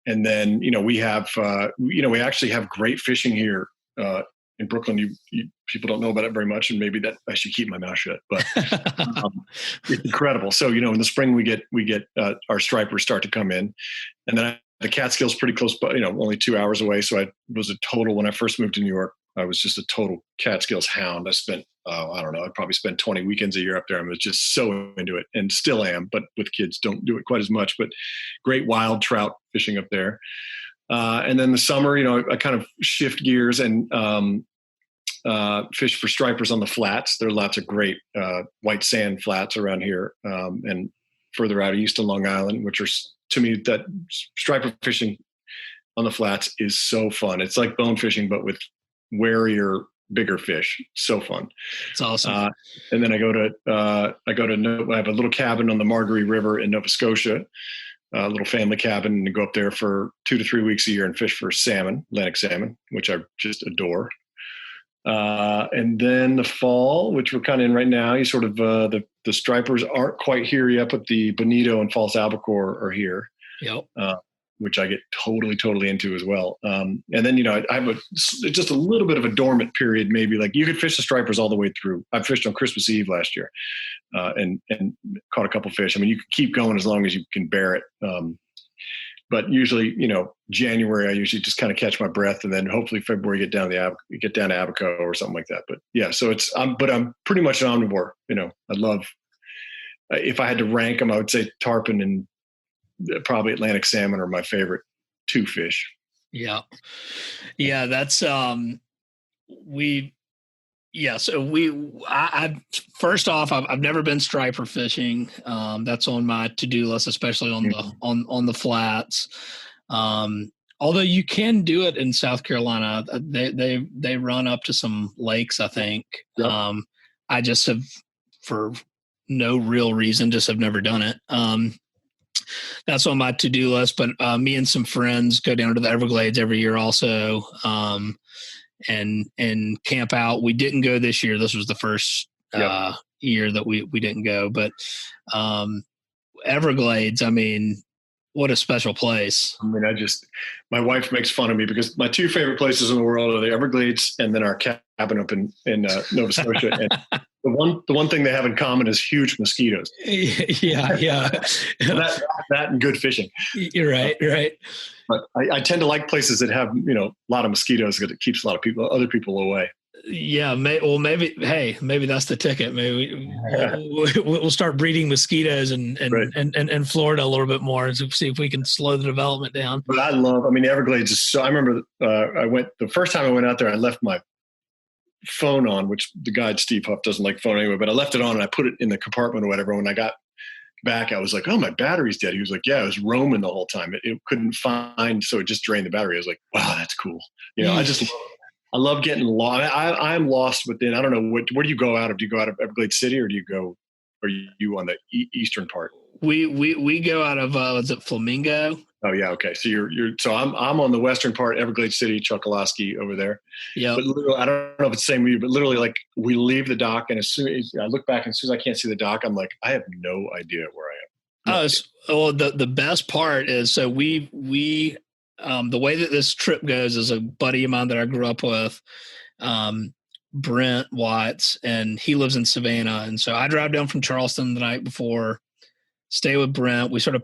And then we actually have great fishing here in Brooklyn. People don't know about it very much, and maybe that I should keep my mouth shut. But it's incredible. So in the spring we get our stripers start to come in, and then the Catskills pretty close, but only 2 hours away. So I was a total, when I first moved to New York, I was just a total Catskills hound. I spent, I don't know, I probably spent 20 weekends a year up there. I was just so into it, and still am, but with kids don't do it quite as much, but great wild trout fishing up there. And then the summer, I kind of shift gears and fish for stripers on the flats. There are lots of great white sand flats around here, and further out east on Long Island, which are, to me, that striper fishing on the flats is so fun. It's like bone fishing, but with warier, bigger fish. So fun. It's awesome. And then I have a little cabin on the Margaree River in Nova Scotia, a little family cabin, and go up there for 2 to 3 weeks a year and fish for salmon, Atlantic salmon, which I just adore. And then the fall, which we're kind of in right now, you sort of, the stripers aren't quite here yet, but the bonito and false albacore are here. Yep. Which I get totally into as well. And then, I have just a little bit of a dormant period, maybe. Like, you could fish the stripers all the way through. I fished on Christmas Eve last year, and caught a couple fish. I mean, you can keep going as long as you can bear it. But usually, January, I usually just kind of catch my breath, and then hopefully February get down to Abaco or something like that. But yeah, so I'm pretty much an omnivore. I love, if I had to rank them, I would say tarpon and probably Atlantic salmon are my favorite two fish. Yeah. That's first off, I've never been striper fishing. That's on my to-do list, especially on the flats. Although you can do it in South Carolina, they run up to some lakes, I think. Yep. I just have for no real reason, just have never done it. That's on my to-do list, but me and some friends go down to the Everglades every year also, and camp out. We didn't go this year. This was the first year that we didn't go, but Everglades, I mean, what a special place. I mean, my wife makes fun of me because my two favorite places in the world are the Everglades and then our cabin up in Nova Scotia. And the one thing they have in common is huge mosquitoes. Yeah. that and good fishing. You're right. But I tend to like places that have, a lot of mosquitoes because it keeps a lot of other people away. Yeah. Maybe that's the ticket. Maybe we'll start breeding mosquitoes in Florida a little bit more and see if we can slow the development down. But the Everglades is so, I remember the first time I went out there, I left my phone on, which the guide Steve Huff doesn't like phone anyway, but I left it on and I put it in the compartment or whatever. When I got back, I was like, oh, my battery's dead. He was like, yeah, it was roaming the whole time. It couldn't find, so it just drained the battery. I was like, wow, that's cool. I love getting lost. I'm lost within, I don't know, where do you go out of? Do you go out of Everglades City or are you on the eastern part? We go out of, is it Flamingo? Oh yeah. Okay. So so I'm on the western part, Everglades City, Chokoloskee over there. Yeah. But literally, I don't know if it's the same with you, but literally like we leave the dock and as soon as I look back and as soon as I can't see the dock, I'm like, I have no idea where I am. Well, the best part is, so we the way that this trip goes is a buddy of mine that I grew up with, Brent Watts, and he lives in Savannah. And so I drive down from Charleston the night before, stay with Brent. We sort of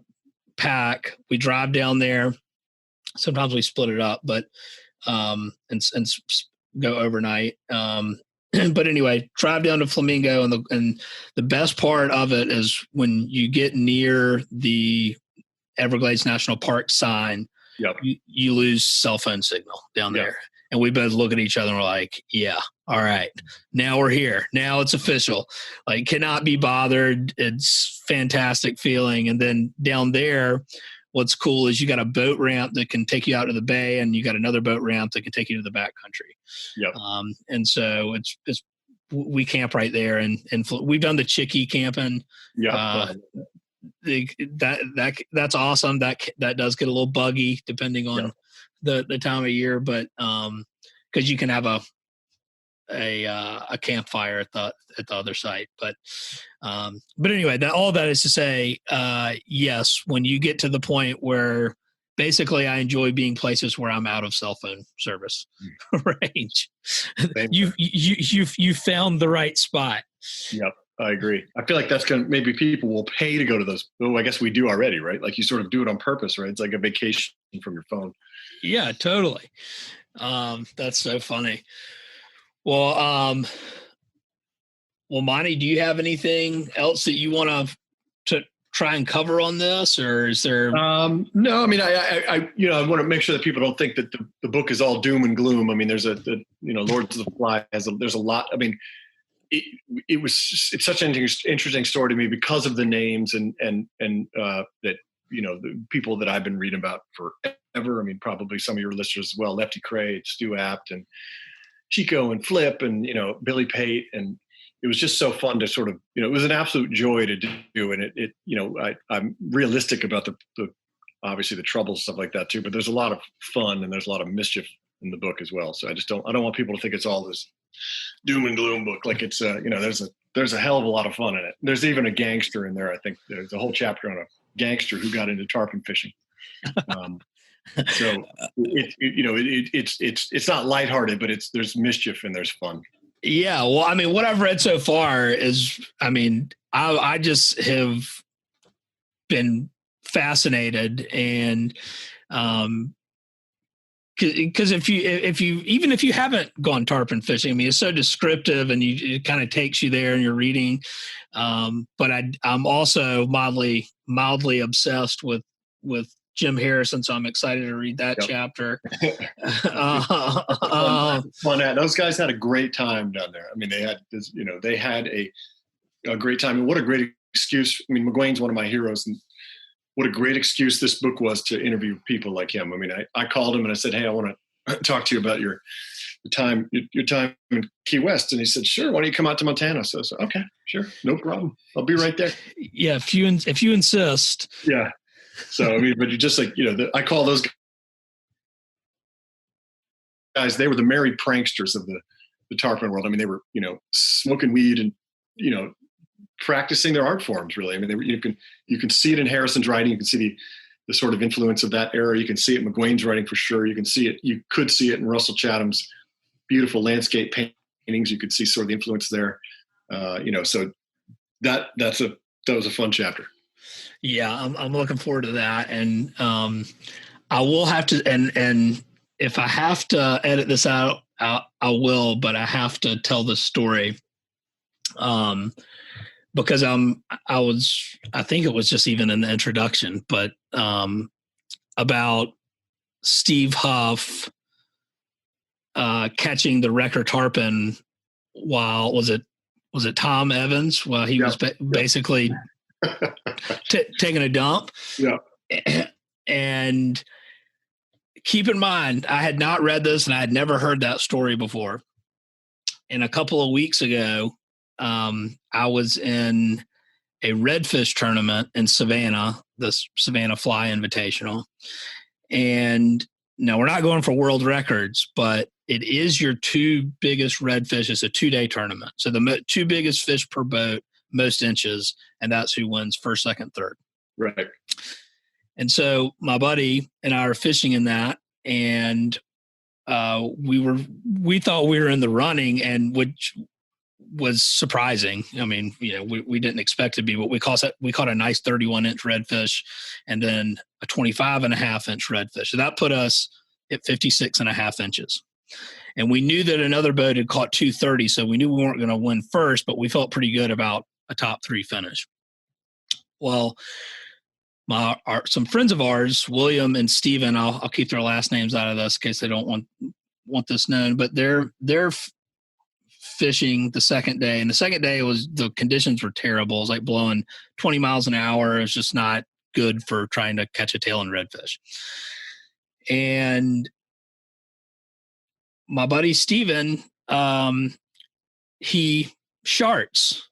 pack, we drive down there. Sometimes we split it up, but, and go overnight. But anyway, drive down to Flamingo, and the best part of it is when you get near the Everglades National Park sign, you lose cell phone signal down there. And we both look at each other and we're like, yeah, all right, now we're here. Now it's official. Like, cannot be bothered. It's fantastic feeling. And then down there, what's cool is you got a boat ramp that can take you out to the bay, and you got another boat ramp that can take you to the back country. Yep. And so we camp right there, and we've done the Chickee camping. Yeah. That's awesome. That does get a little buggy depending on the time of year, but because you can have a campfire at the other site, but anyway, all that is to say, yes, when you get to the point where basically I enjoy being places where I'm out of cell phone service range, you found the right spot. Yep. I agree. I feel like maybe people will pay to go to those. Oh, I guess we do already, right? Like you sort of do it on purpose, right? It's like a vacation from your phone. Yeah, totally. That's so funny. Well, Monty, do you have anything else that you want to try and cover on this, or is there? No, I mean, I want to make sure that people don't think that the book is all doom and gloom. I mean, there's Lords of the Fly there's a lot. I mean, it's such an interesting story to me because of the names and that, the people that I've been reading about forever. I mean, probably some of your listeners as well, Lefty Kreh, Stu Apt, and Chico and Flip, and, Billy Pate. And it was just so fun to sort of, it was an absolute joy to do. And I'm realistic about the obviously the troubles, stuff like that too, but there's a lot of fun and there's a lot of mischief in the book as well. So I don't want people to think it's all this doom and gloom book. Like it's there's a hell of a lot of fun in it. There's even a gangster in there. I think there's a whole chapter on a gangster who got into tarpon fishing. So it's not lighthearted, but there's mischief and there's fun. Yeah. Well, I mean, what I've read so far is, I mean, I just have been fascinated, and because if you haven't gone tarpon fishing, I mean, it's so descriptive, and it kind of takes you there, and you're reading. But I'm also mildly obsessed with Jim Harrison, so I'm excited to read that chapter. Those guys had a great time down there. I mean, they had a great time, and what a great excuse. I mean, McGuane's one of my heroes, and what a great excuse this book was to interview people like him. I mean, I called him and I said, hey, I want to talk to you about your your time in Key West. And he said, sure, why don't you come out to Montana? So I said, okay, sure, no problem. I'll be right there. Yeah, if you insist. Yeah. So, I mean, but you just like, I call those guys, they were the merry pranksters of the tarpon world. I mean, they were, smoking weed and, practicing their art forms, really. I mean, you can see it in Harrison's writing. You can see the sort of influence of that era. You can see it in McGuane's writing for sure. You could see it in Russell Chatham's beautiful landscape paintings. You could see sort of the influence there. So that was a fun chapter. Yeah, I'm looking forward to that. And I will have to, and if I have to edit this out, I will, but I have to tell this story. Because I think it was just even in the introduction, but about Steve Huff catching the record tarpon while was it Tom Evans while he was basically taking a dump. Yeah. And keep in mind, I had not read this and I had never heard that story before. And a couple of weeks ago, I was in a redfish tournament in Savannah, the Savannah Fly Invitational. And now we're not going for world records, but it is your two biggest redfish. It's a 2-day tournament. So the two biggest fish per boat, most inches, and that's who wins first, second, third. Right. And so my buddy and I are fishing in that, and we thought we were in the running, and which was surprising. I mean, we didn't expect to be, but we caught a nice 31-inch redfish and then a 25.5-inch redfish. So that put us at 56.5 inches. And we knew that another boat had caught 230, so we knew we weren't going to win first, but we felt pretty good about a top 3 finish. Well, some friends of ours, William and Steven, I'll keep their last names out of this in case they don't want this known, but they're fishing the second day. And the second day the conditions were terrible. It was like blowing 20 miles an hour. It's just not good for trying to catch a tail and redfish. And my buddy Steven, he sharts,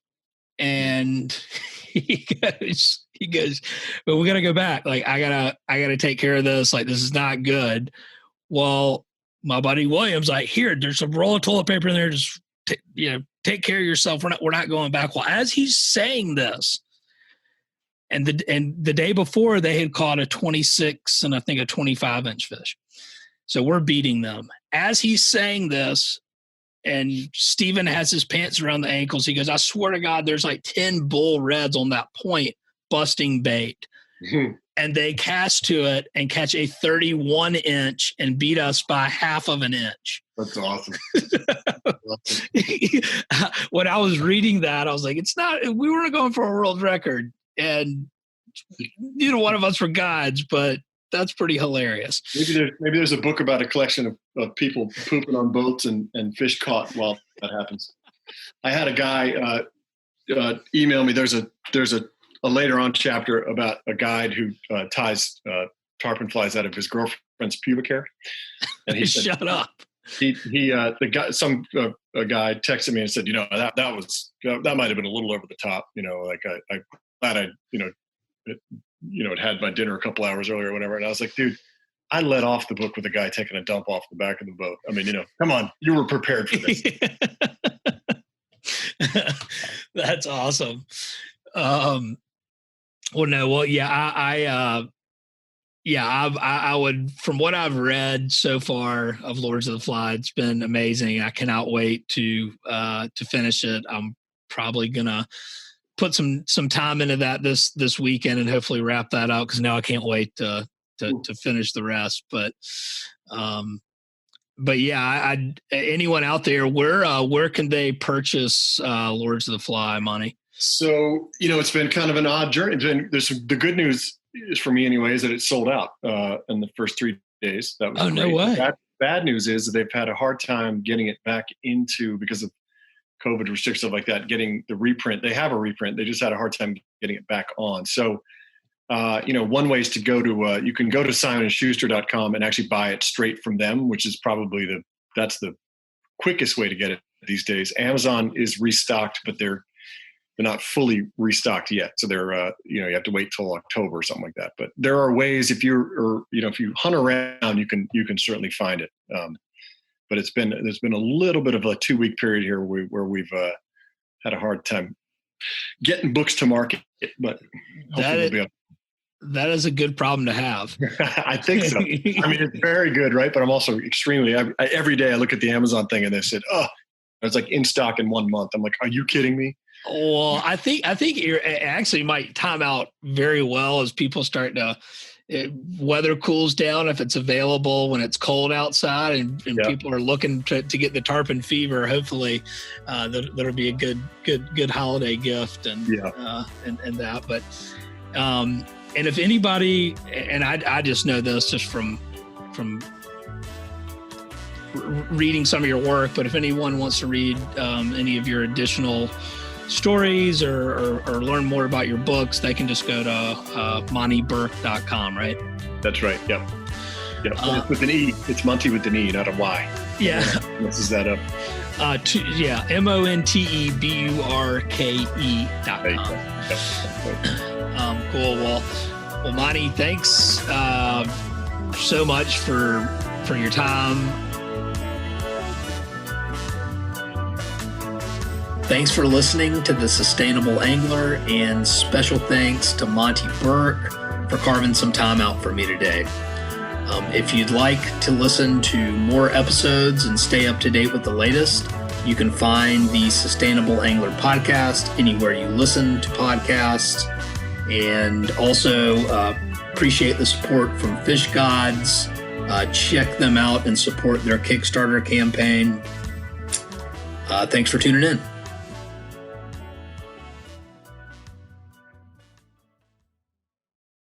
and he goes, but we got to go back. Like, I gotta take care of this. Like, this is not good. Well, my buddy William's like, here, there's some roll of toilet paper in there. Just take care of yourself. We're not going back. Well, as he's saying this, and the day before they had caught a 26 and I think a 25-inch fish. So we're beating them. As he's saying this, and Steven has his pants around the ankles, he goes, I swear to God, there's like 10 bull reds on that point busting bait. Mm-hmm. And they cast to it and catch a 31-inch and beat us by half of an inch. That's awesome. When I was reading that, I was like, we weren't going for a world record. And neither one of us were guides, but that's pretty hilarious. Maybe there's a book about a collection of people pooping on boats and fish caught while that happens. I had a guy email me. There's a later on chapter about a guide who ties tarpon flies out of his girlfriend's pubic hair. And he said, "Shut up." A guy texted me and said, that might have been a little over the top. Like I'm glad I had my dinner a couple hours earlier or whatever. And I was like, dude, I let off the book with a guy taking a dump off the back of the boat. I mean, come on, you were prepared for this. That's awesome. I would, from what I've read so far of Lords of the Fly, it's been amazing. I cannot wait to finish it. I'm probably gonna put some time into that this weekend and hopefully wrap that up, because now I can't wait to finish the rest. But yeah, anyone out there, where can they purchase Lords of the Fly, Monty? So, it's been kind of an odd journey. The good news is, for me anyway, is that it's sold out in the first 3 days. That was great. No way. Bad news is that they've had a hard time getting it back into, because of COVID restrictions, stuff like that, getting the reprint. They have a reprint. They just had a hard time getting it back on. So, one way is to go to, you can go to SimonandSchuster.com and actually buy it straight from them, which is probably that's the quickest way to get it these days. Amazon is restocked, but they're not fully restocked yet. So they're, you have to wait till October or something like that. But there are ways if you hunt around, you can certainly find it. But there's been a little bit of a 2-week period here where we've had a hard time getting books to market, but hopefully we'll be able. That is a good problem to have. I think so. I mean, it's very good, right? But I'm also extremely, every day I look at the Amazon thing and they said, oh, it's like in stock in 1 month. I'm like, are you kidding me? Well, I think it actually might time out very well as people start to, weather cools down, if it's available when it's cold outside and people are looking to get the tarpon fever. Hopefully that'll be a good holiday gift and that. But, and if anybody, and I just know this just from reading some of your work, but if anyone wants to read any of your additional stories or learn more about your books, they can just go to monteburke.com, right? That's right. Yep. It's with an E. It's Monte with an E, not a Y. Yeah. Messes that up. MonteBurke.com. Cool. Well, Monte, thanks so much for your time. Thanks for listening to The Sustainable Angler, and special thanks to Monte Burke for carving some time out for me today. If you'd like to listen to more episodes and stay up to date with the latest, you can find the Sustainable Angler podcast anywhere you listen to podcasts. And also appreciate the support from Fish Gods. Check them out and support their Kickstarter campaign. Thanks for tuning in.